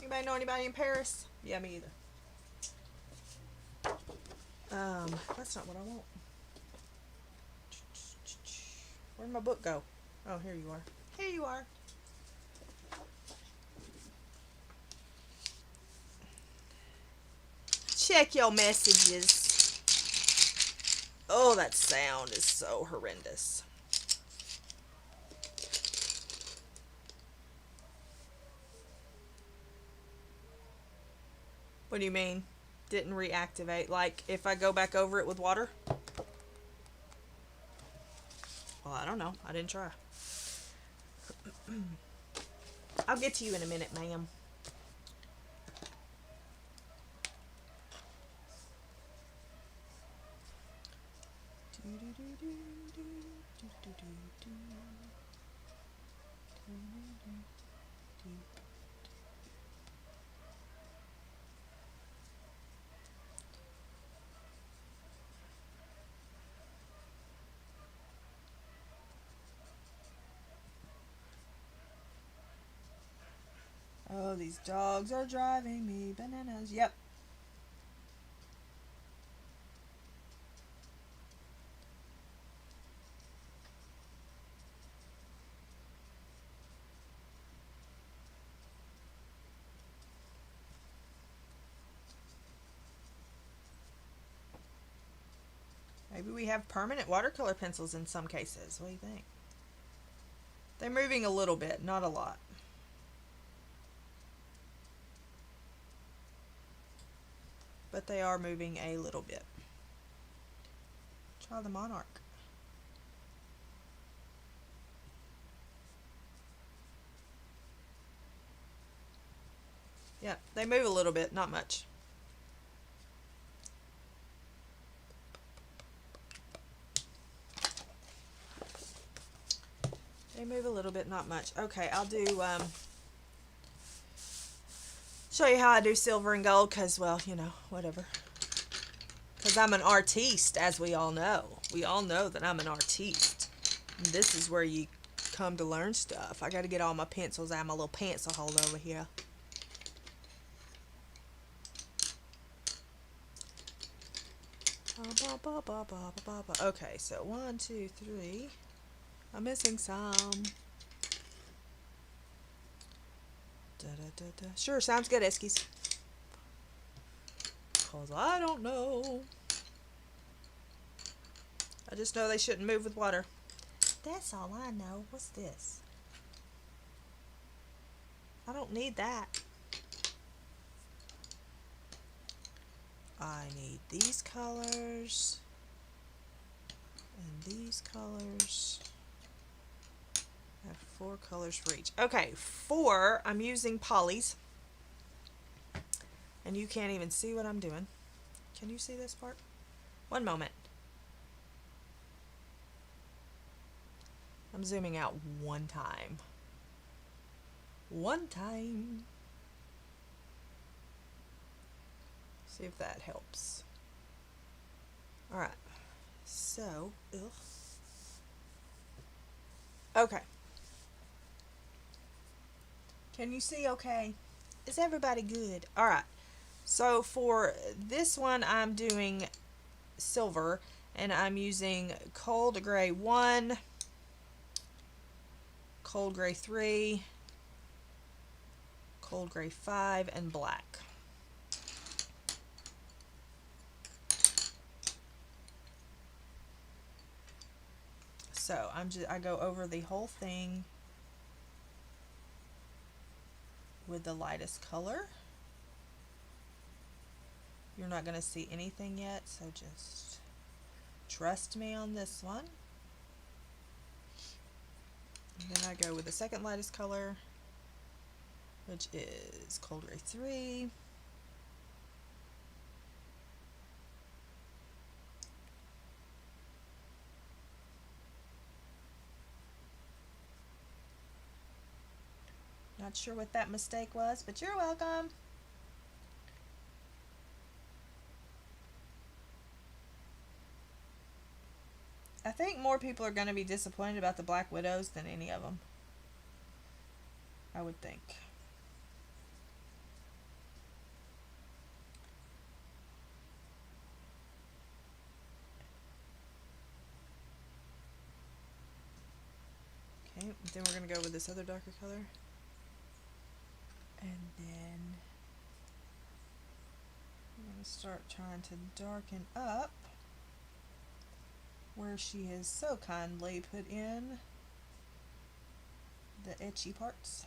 Anybody know anybody in Paris? Yeah, me either. That's not what I want. Where'd my book go? Oh, here you are. Here you are. Check your messages. Oh, that sound is so horrendous. What do you mean? Didn't reactivate? Like if I go back over it with water? Well, I don't know. I didn't try. I'll get to you in a minute, ma'am. Oh, these dogs are driving me bananas. Yep. Maybe we have permanent watercolor pencils in some cases. What do you think? They're moving a little bit, not a lot. But they are moving a little bit. Try the Monarch. Yeah, they move a little bit, not much. They move a little bit, not much. Okay, I'll do, show you how I do silver and gold, because, well, you know, whatever. Because I'm an artiste, as we all know. We all know that I'm an artiste. And this is where you come to learn stuff. I got to get all my pencils out of my little pencil holder over here. Okay, so 1, 2, 3. I'm missing some. Sure, sounds good, Eskies. Cause I don't know. I just know they shouldn't move with water. That's all I know. What's this? I don't need that. I need these colors and these colors. I have 4 colors for each. Okay, 4. I'm using polys. And you can't even see what I'm doing. Can you see this part? One moment. I'm zooming out one time. One time. See if that helps. Alright, so, okay. Can you see okay? Is everybody good? Alright, so for this one I'm doing silver, and I'm using cold gray 1, cold gray 3, cold gray 5, and black. So I go over the whole thing with the lightest color. You're not going to see anything yet, so just trust me on this one. And then I go with the second lightest color, which is cold gray 3. Not sure what that mistake was, but you're welcome. I think more people are going to be disappointed about the Black Widows than any of them. I would think. Okay, then we're going to go with this other darker color. And then I'm going to start trying to darken up where she has so kindly put in the etchy parts.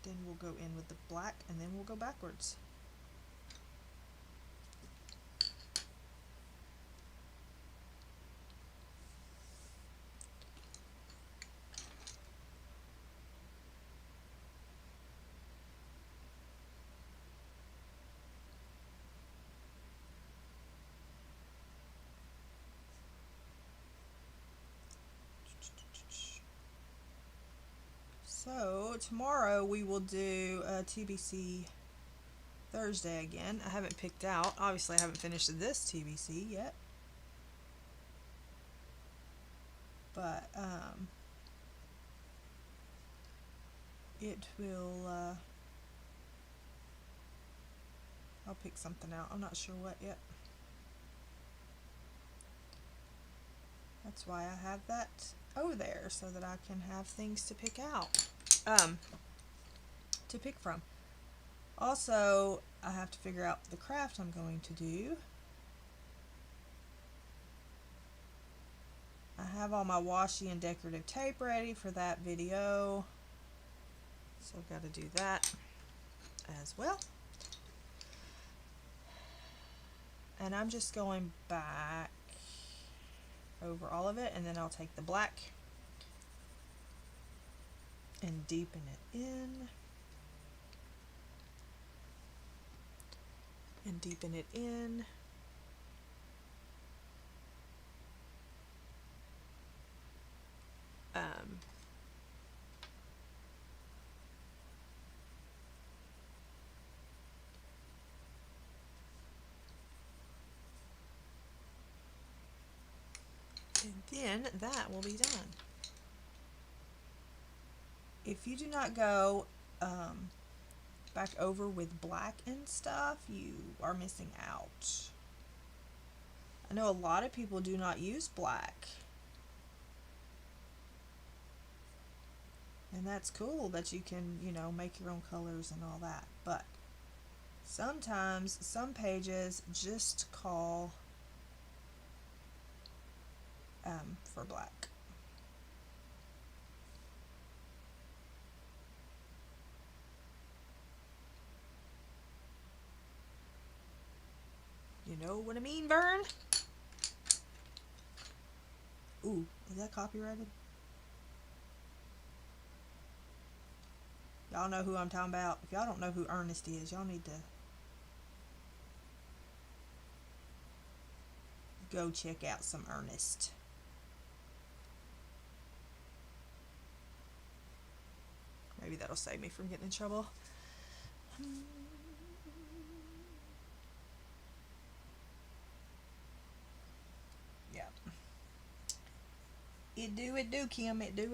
And then we'll go in with the black, and then we'll go backwards. So tomorrow we will do TBC Thursday again. I haven't picked out, obviously I haven't finished this TBC yet, but it will, I'll pick something out. I'm not sure what yet. That's why I have that over there, so that I can have things to pick out, to pick from. Also, I have to figure out the craft I'm going to do. I have all my washi and decorative tape ready for that video, so I've got to do that as well. And I'm just going back over all of it, and then I'll take the black and deepen it in, and deepen it in. And then that will be done. If you do not go back over with black and stuff, you are missing out. I know a lot of people do not use black, and that's cool that you can, you know, make your own colors and all that, but sometimes some pages just call for black. You know what I mean, Vern? Ooh, is that copyrighted? Y'all know who I'm talking about. If y'all don't know who Ernest is, y'all need to go check out some Ernest. Maybe that'll save me from getting in trouble. Yeah. It do, Kim. It do.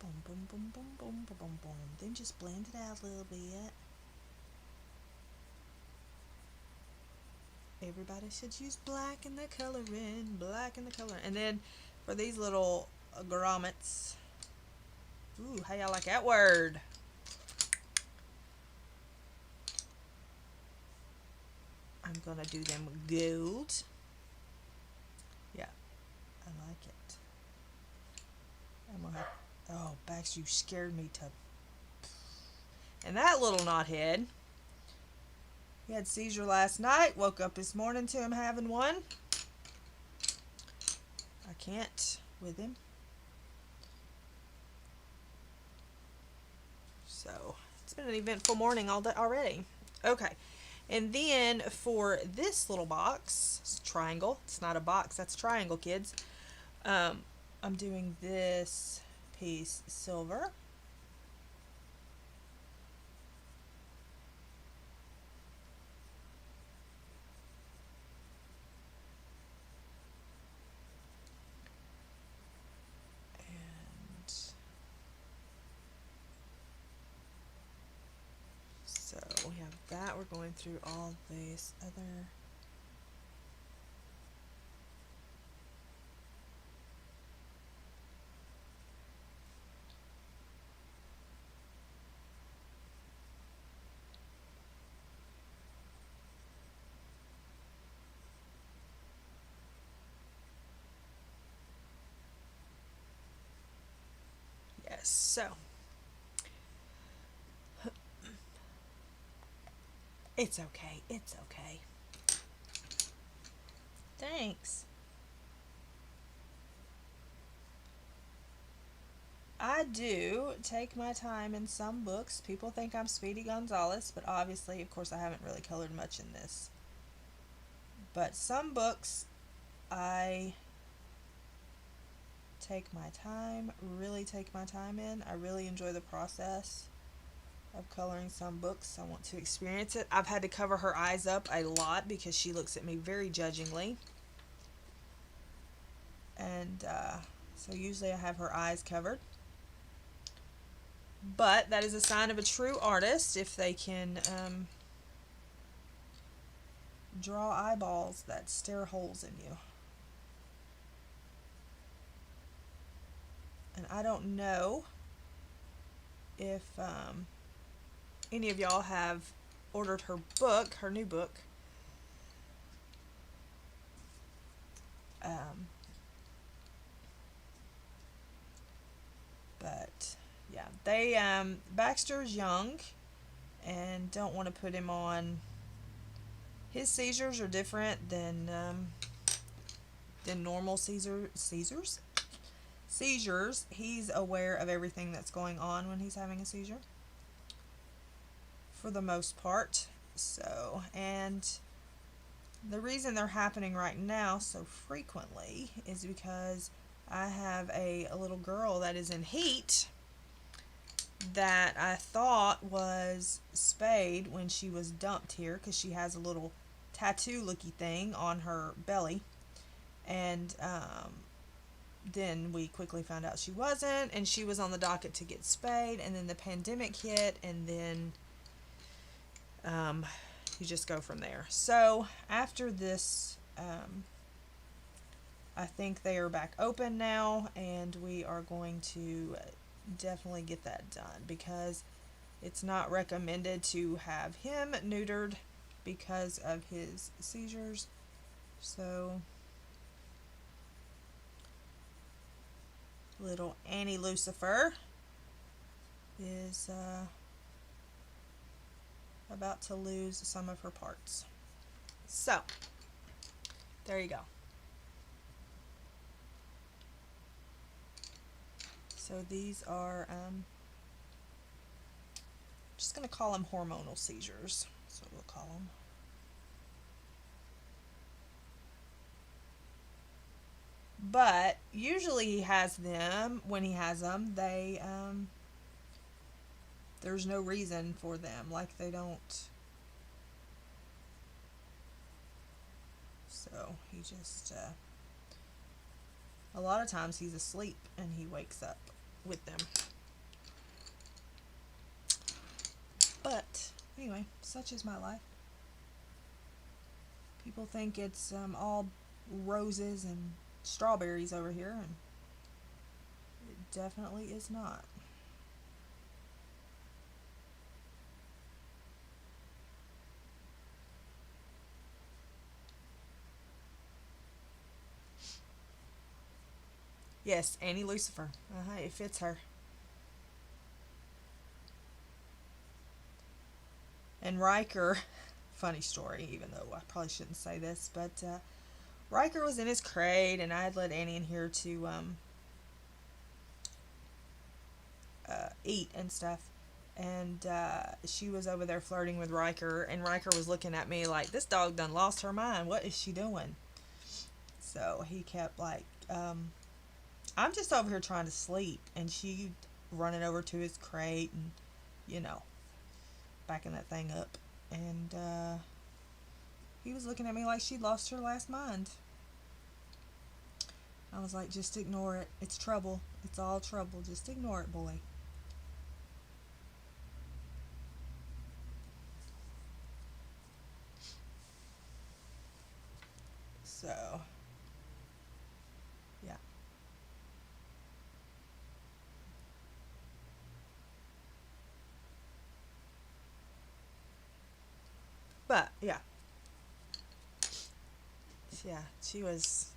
Boom, boom, boom, boom, boom, boom, boom, boom. Then just blend it out a little bit. Everybody should use black in the coloring. Black in the coloring. And then for these little grommets. Ooh, how y'all like that word? I'm gonna do them gold. Yeah, I like it. I'm gonna have, oh, Baxter, you scared me to. And that little knothead, he had seizure last night. Woke up this morning to him having one. I can't with him. So it's been an eventful morning all day already. Okay. And then for this little box, it's a triangle. It's not a box, that's a triangle, kids. I'm doing this piece silver. And so we have that. We're going through all these other yes, so it's okay. It's okay. Thanks. I do take my time in some books. People think I'm Speedy Gonzales, but obviously, of course, I haven't really colored much in this. But some books, I take my time, really take my time in. I really enjoy the process of coloring some books. I want to experience it. I've had to cover her eyes up a lot because she looks at me very judgingly. And so usually I have her eyes covered. But that is a sign of a true artist if they can draw eyeballs that stare holes in you. And I don't know if any of y'all have ordered her book, her new book. But yeah, they Baxter's young and don't want to put him on. His seizures are different than normal seizures. He's aware of everything that's going on when he's having a seizure, for the most part. So, and the reason they're happening right now so frequently is because I have a little girl that is in heat that I thought was spayed when she was dumped here, because she has a little tattoo looky thing on her belly. And then we quickly found out she wasn't, and she was on the docket to get spayed, and then the pandemic hit, and then you just go from there. So after this, I think they are back open now, and we are going to definitely get that done, because it's not recommended to have him neutered because of his seizures. So little Annie Lucifer is about to lose some of her parts. So there you go. So these are, just going to call them hormonal seizures. That's what we'll call them. But usually he has them, when he has them, there's no reason for them. Like they don't, so he just, a lot of times he's asleep and he wakes up with them. But anyway, such is my life. People think it's all roses and strawberries over here, and it definitely is not. Yes, Annie Lucifer. It fits her. And Riker, funny story, even though I probably shouldn't say this, but Riker was in his crate, and I had let Annie in here to eat and stuff. And she was over there flirting with Riker, and Riker was looking at me like, this dog done lost her mind. What is she doing? So he kept like, I'm just over here trying to sleep, and she running over to his crate and, you know, backing that thing up. And he was looking at me like she'd lost her last mind. I was like, just ignore it. It's trouble. It's all trouble. Just ignore it, boy. So, yeah. But, yeah. Yeah, she was,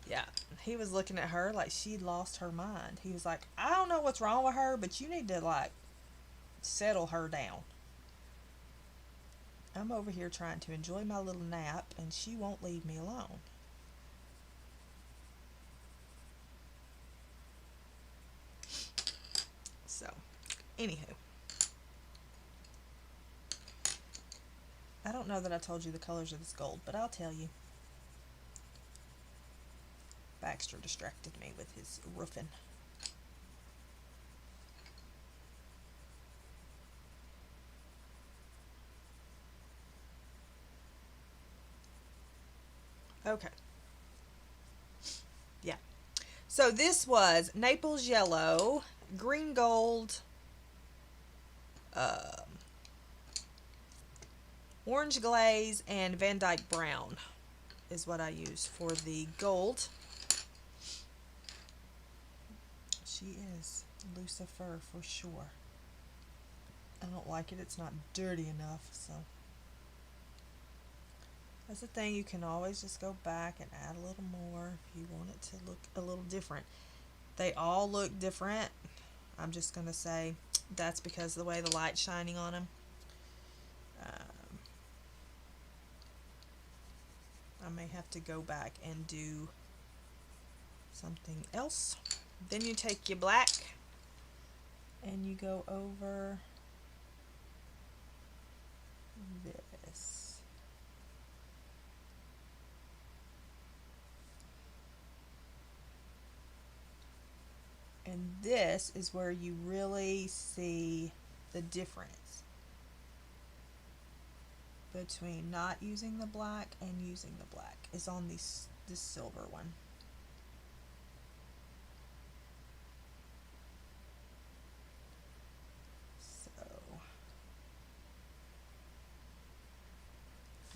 yeah. He was looking at her like she'd lost her mind. He was like, I don't know what's wrong with her, but you need to, like, settle her down. I'm over here trying to enjoy my little nap, and she won't leave me alone. So, anywho. I don't know that I told you the colors of this gold, but I'll tell you. Baxter distracted me with his roofing. Okay. Yeah. So this was Naples yellow, green gold, orange glaze, and Van Dyke brown is what I used for the gold. She is Lucifer for sure. I don't like it. It's not dirty enough, so that's the thing. You can always just go back and add a little more if you want it to look a little different. They all look different. I'm just going to say that's because of the way the light's shining on them. I may have to go back and do something else. Then you take your black and you go over this. And this is where you really see the difference between not using the black and using the black, is on this silver one. So,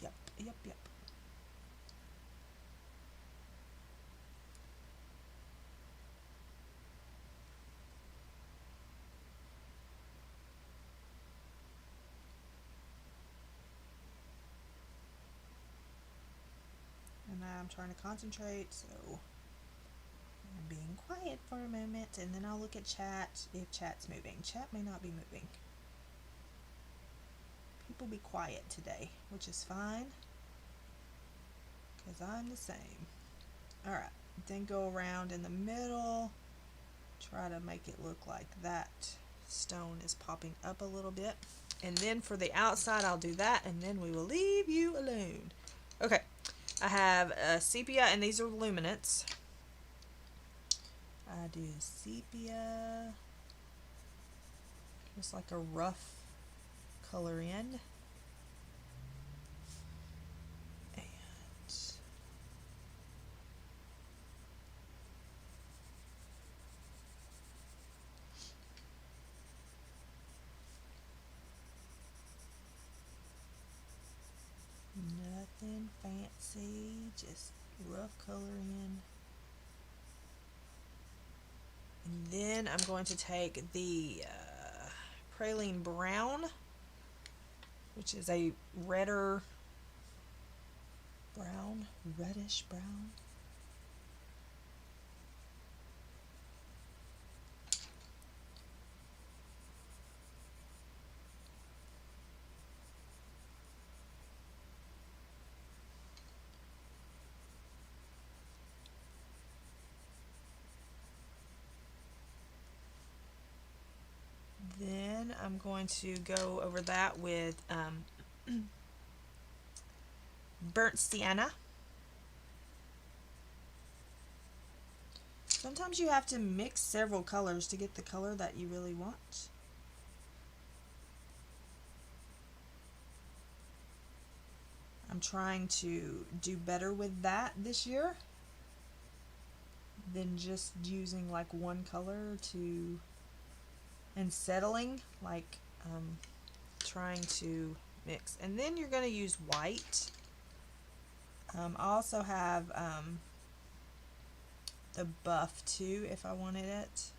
yep. And now I'm trying to concentrate, so I'm being quiet for a moment, and then I'll look at chat if chat's moving. Chat may not be moving. People be quiet today, which is fine, because I'm the same. Alright, then go around in the middle try to make it look like that stone is popping up a little bit. And then for the outside, I'll do that, and then we will leave you alone. Okay, I have a sepia, and these are luminants. I do sepia, just like a rough color in. Nothing fancy, just rough coloring. And then I'm going to take the praline brown, which is a redder brown, reddish brown. Then I'm going to go over that with burnt sienna. Sometimes you have to mix several colors to get the color that you really want. I'm trying to do better with that this year than just using like one color to and settling, like trying to mix. And then you're going to use white. I also have the buff too if I wanted it.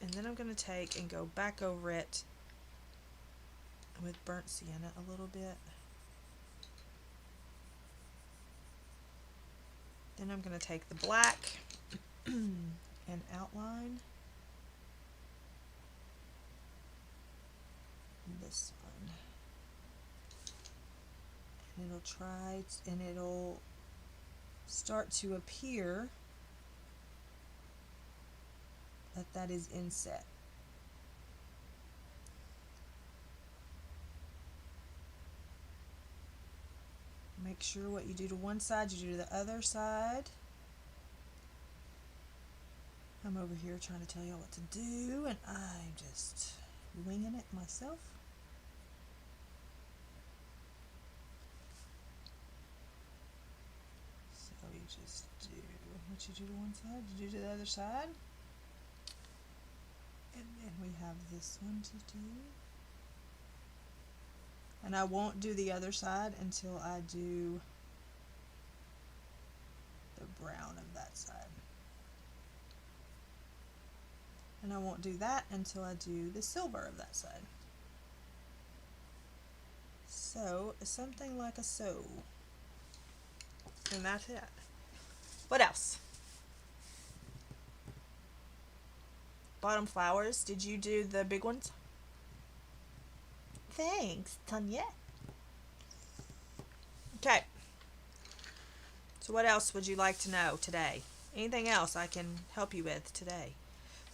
And then I'm going to take and go back over it with burnt sienna a little bit. Then I'm going to take the black and outline this one. And it'll start to appear that is inset. Make sure what you do to one side, you do to the other side. I'm over here trying to tell y'all what to do, and I'm just winging it myself. So you just do what you do to one side, you do to the other side. And then we have this one to do. And I won't do the other side until I do the brown of that side. And I won't do that until I do the silver of that side. So, something like a so. And that's it. What else? Bottom flowers. Did you do the big ones? Thanks, Tanya. Okay. So what else would you like to know today? Anything else I can help you with today?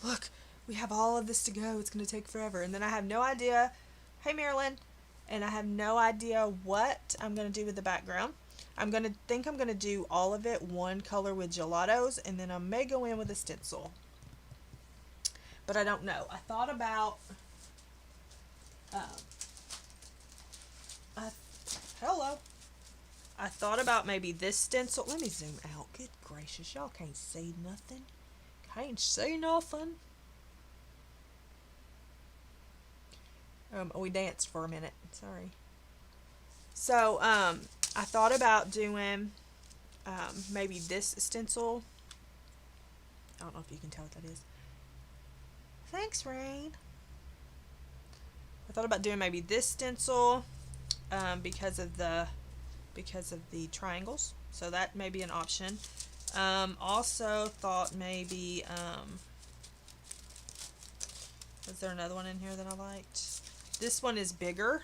Look, we have all of this to go. It's going to take forever. And then I have no idea. Hey, Marilyn. And I have no idea what I'm going to do with the background. I'm going to do all of it one color with gelatos, and then I may go in with a stencil. But I don't know. I thought about hello. I thought about maybe this stencil. Let me zoom out. Good gracious, y'all can't see nothing. Can't see nothing. We danced for a minute. Sorry. So, I thought about doing maybe this stencil. I don't know if you can tell what that is. Thanks, Rain. I thought about doing maybe this stencil because of the triangles. So that may be an option. Also thought maybe was there another one in here that I liked? This one is bigger.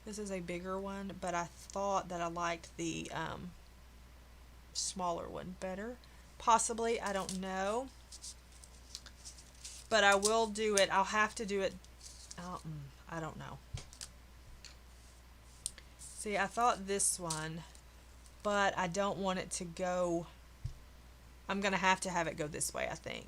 This is a bigger one, but I thought that I liked the smaller one better. Possibly, I don't know. But I will do it. I'll have to do it. I don't know. See, I thought this one, but I don't want it to go. I'm going to have it go this way, I think.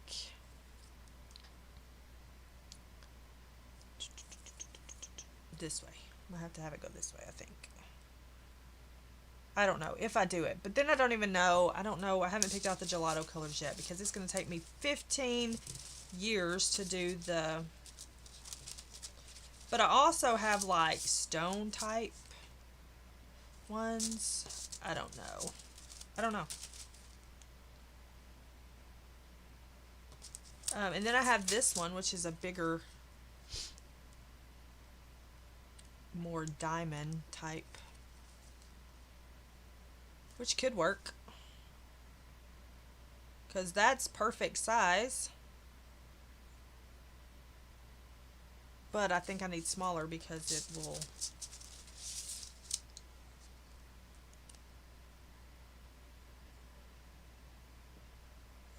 This way. I'm going to have it go this way, I think. I don't know if I do it, but then I don't even know. I don't know. I haven't picked out the gelato colors yet because it's going to take me 15 years to do the. But I also have like stone type ones. I don't know. And then I have this one, which is a bigger, more diamond type, which could work because that's perfect size. But I think I need smaller because it will.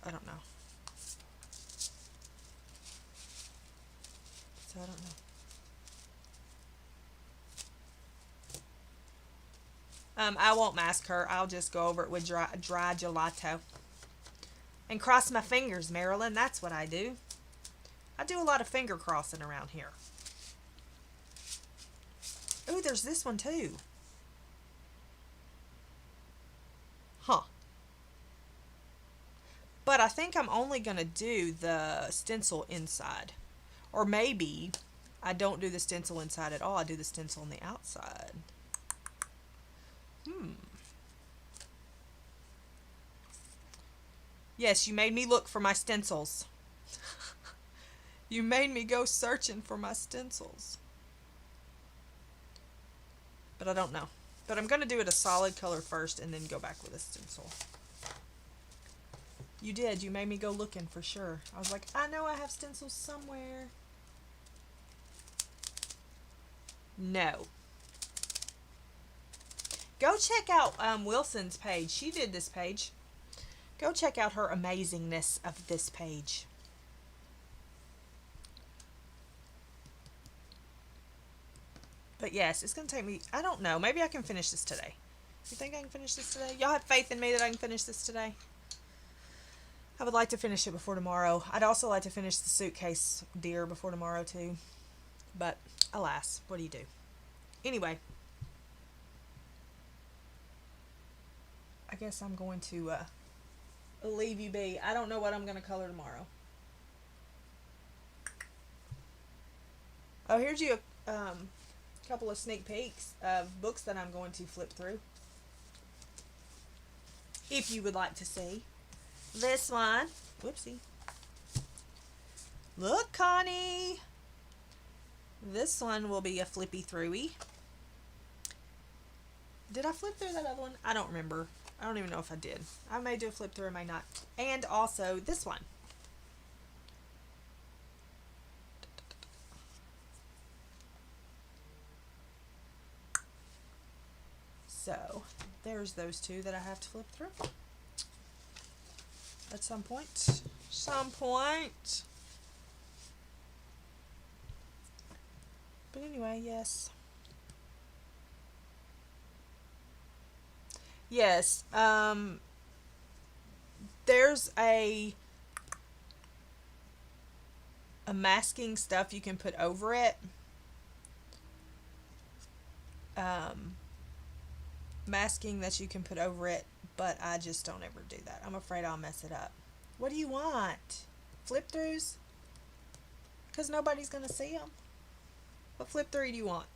I don't know. So I don't know. I won't mask her. I'll just go over it with dry gelato. And cross my fingers, Marilyn. That's what I do. I do a lot of finger crossing around here. Ooh, there's this one too. Huh. But I think I'm only going to do the stencil inside. Or maybe I don't do the stencil inside at all. I do the stencil on the outside. Yes, you made me look for my stencils. You made me go searching for my stencils. But I don't know. But I'm going to do it a solid color first and then go back with a stencil. You did. You made me go looking for sure. I was like, I know I have stencils somewhere. No. Go check out Wilson's page. She did this page. Go check out her amazingness of this page. But yes, it's going to take me, I don't know, maybe I can finish this today. You think I can finish this today? Y'all have faith in me that I can finish this today? I would like to finish it before tomorrow. I'd also like to finish the suitcase deer before tomorrow too. But alas, what do you do? Anyway. I guess I'm going to leave you be. I don't know what I'm going to color tomorrow. Oh, here's you a couple of sneak peeks of books that I'm going to flip through. If you would like to see. This one. Whoopsie. Look, Connie. This one will be a flippy throughy. Did I flip through that other one? I don't remember. I don't even know if I did. I may do a flip through, I may not. And also this one. So there's those two that I have to flip through at some point. But anyway, yes. Yes, there's a masking stuff you can put over it. Masking that you can put over it, but I just don't ever do that. I'm afraid I'll mess it up. What do you want? Flip throughs? Because nobody's going to see them. What flip through do you want?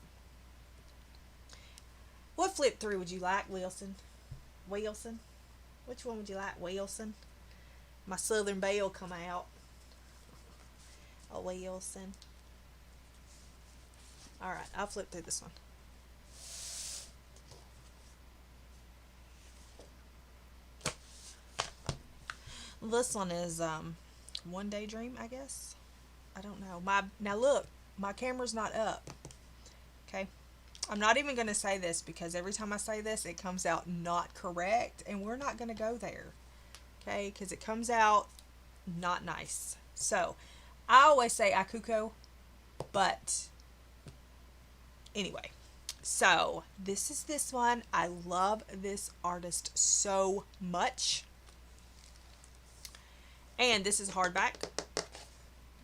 What flip through would you like, Wilson? Wilson? Which one would you like, Wilson? My Southern Belle come out. Oh, Wilson. Alright, I'll flip through this one. This one is One Daydream, I guess. I don't know. Now look, my camera's not up. Okay. I'm not even going to say this because every time I say this, it comes out not correct, and we're not going to go there, okay? Because it comes out not nice. So, I always say Akuko, but anyway. So, this is this one. I love this artist so much. And this is hardback.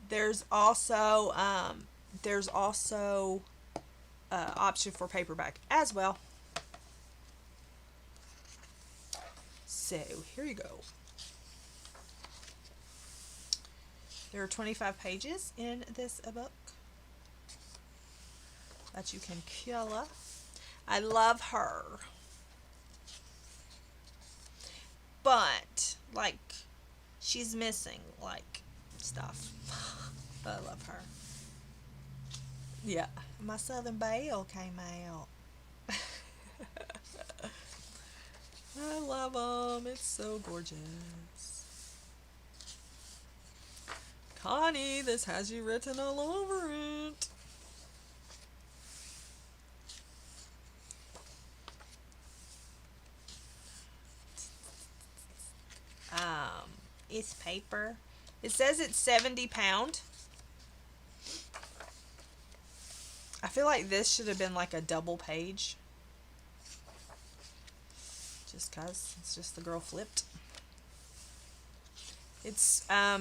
There's also option for paperback as well. So here you go. There are 25 pages in this book that you can color. I love her, but like she's missing like stuff. But I love her. Yeah, my Southern Belle came out. I love them. It's so gorgeous. Connie, this has you written all over it. It's paper. It says it's 70 pound. I feel like this should have been like a double page. Just cause it's just the girl flipped. It's I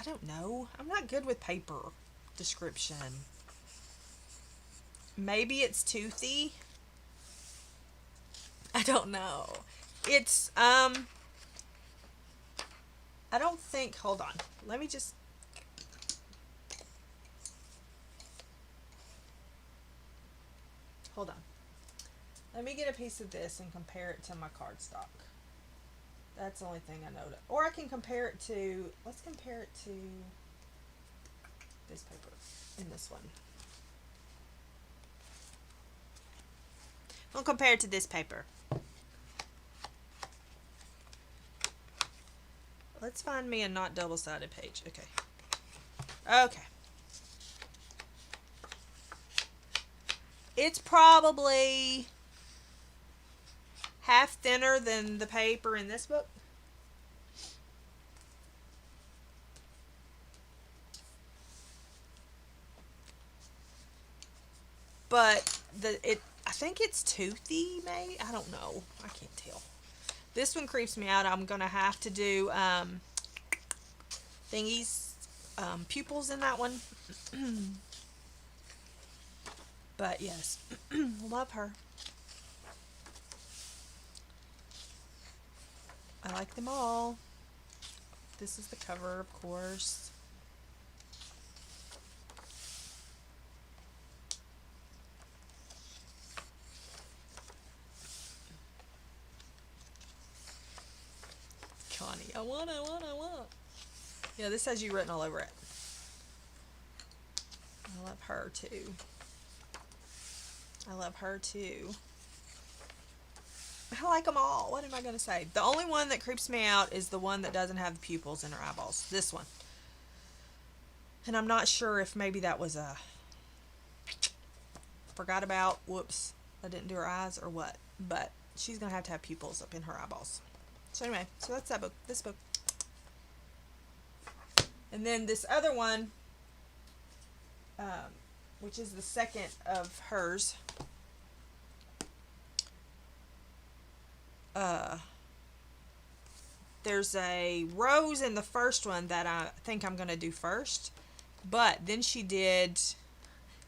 don't know. I'm not good with paper description. Maybe it's toothy. I don't know. It's I don't think, hold on. Let me just hold on. Let me get a piece of this and compare it to my cardstock. That's the only thing I know. Or I can compare it to, let's compare it to this paper in this one. I'll compare it to this paper. Let's find me a not double-sided page. Okay. Okay. It's probably half thinner than the paper in this book. But I think it's toothy, maybe. I don't know. I can't tell. This one creeps me out. I'm gonna have to do thingies, pupils in that one. But yes, love her. I like them all. This is the cover, of course. Connie, I want. Yeah, this has you written all over it. I love her too. I love her too. I like them all. What am I going to say? The only one that creeps me out is the one that doesn't have the pupils in her eyeballs. This one. And I'm not sure if maybe that was a forgot about, whoops, I didn't do her eyes or what. But she's going to have pupils up in her eyeballs. So anyway, so that's that book. This book. And then this other one, which is the second of hers. There's a rose in the first one that I think I'm going to do first. But then she did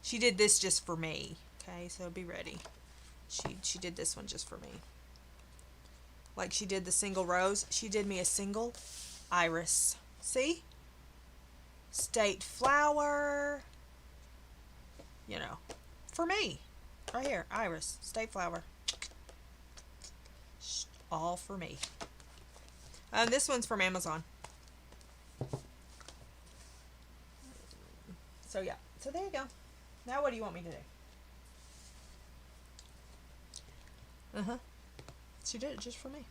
this just for me. Okay, so be ready. She did this one just for me. Like she did the single rose. She did me a single iris. See? State flower. You know, for me. Right here, iris, state flower. All for me. This one's from Amazon. So yeah, so there you go. Now what do you want me to do? She did it just for me.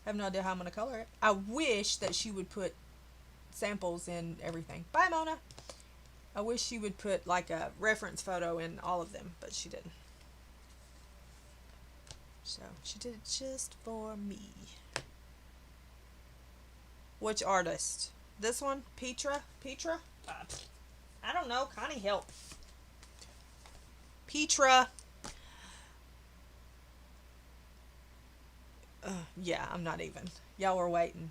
I have no idea how I'm going to color it. I wish that she would put samples in everything. Bye, Mona. I wish she would put like a reference photo in all of them, but she didn't. So she did it just for me. Which artist? This one? Petra? Petra? I don't know. Connie, help. Petra. Yeah, I'm not even. Y'all were waiting.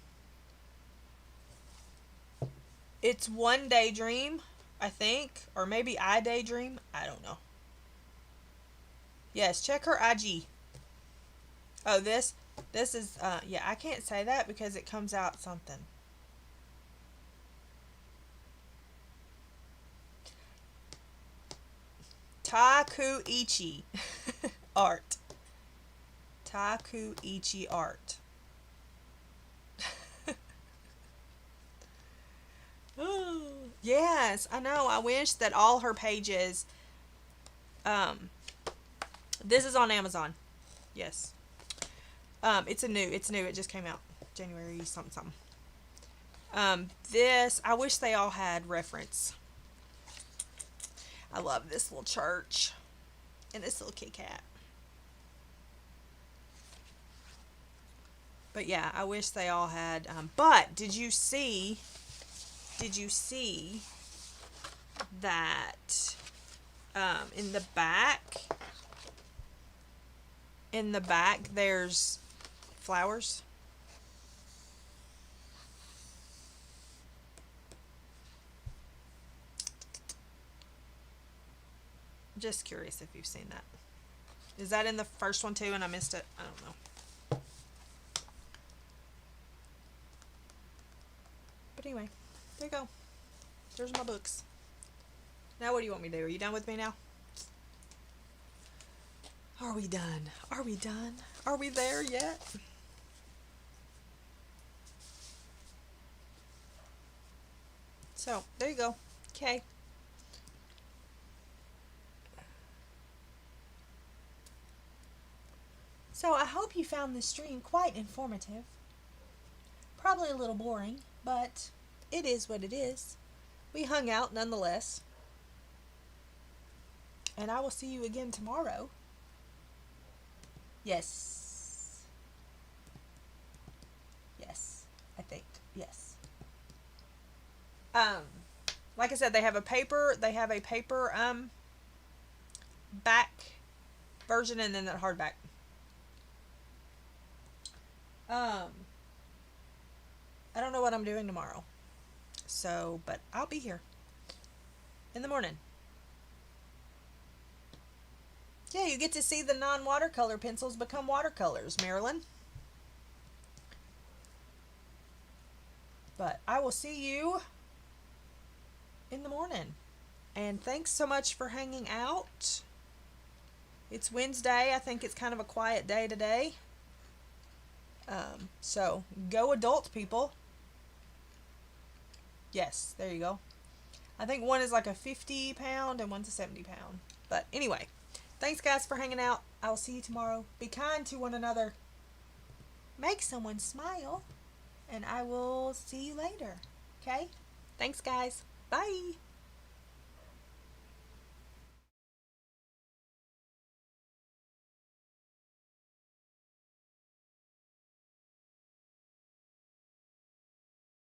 It's One Daydream, I think. Or maybe I Daydream. I don't know. Yes, check her IG. Oh, this is, yeah, I can't say that because it comes out something. Takuichi art. Takuichi art. Yes, I know. I wish that all her pages. This is on Amazon. Yes. It's new. It just came out January something. This, I wish they all had reference. I love this little church and this little Kit Kat. But yeah, I wish they all had. But did you see that in the back there's flowers? Just curious if you've seen that. Is that in the first one too and I missed it? I don't know. But anyway, there you go. There's my books. Now what do you want me to do? Are you done with me now? Are we done? Are we done? Are we there yet? So, there you go. Okay. So, I hope you found this stream quite informative. Probably a little boring, but it is what it is. We hung out nonetheless. And I will see you again tomorrow. Yes. Yes, I think. Yes. Like I said, they have a paper back version and then that hardback. I don't know what I'm doing tomorrow. So, but I'll be here in the morning. Yeah, you get to see the non-watercolor pencils become watercolors, Marilyn. But I will see you in the morning. And thanks so much for hanging out. It's Wednesday. I think it's kind of a quiet day today. So go adult people. Yes, there you go. I think one is like a 50 pound and one's a 70 pound. But anyway, thanks guys for hanging out. I will see you tomorrow. Be kind to one another. Make someone smile. And I will see you later. Okay? Thanks guys. Bye.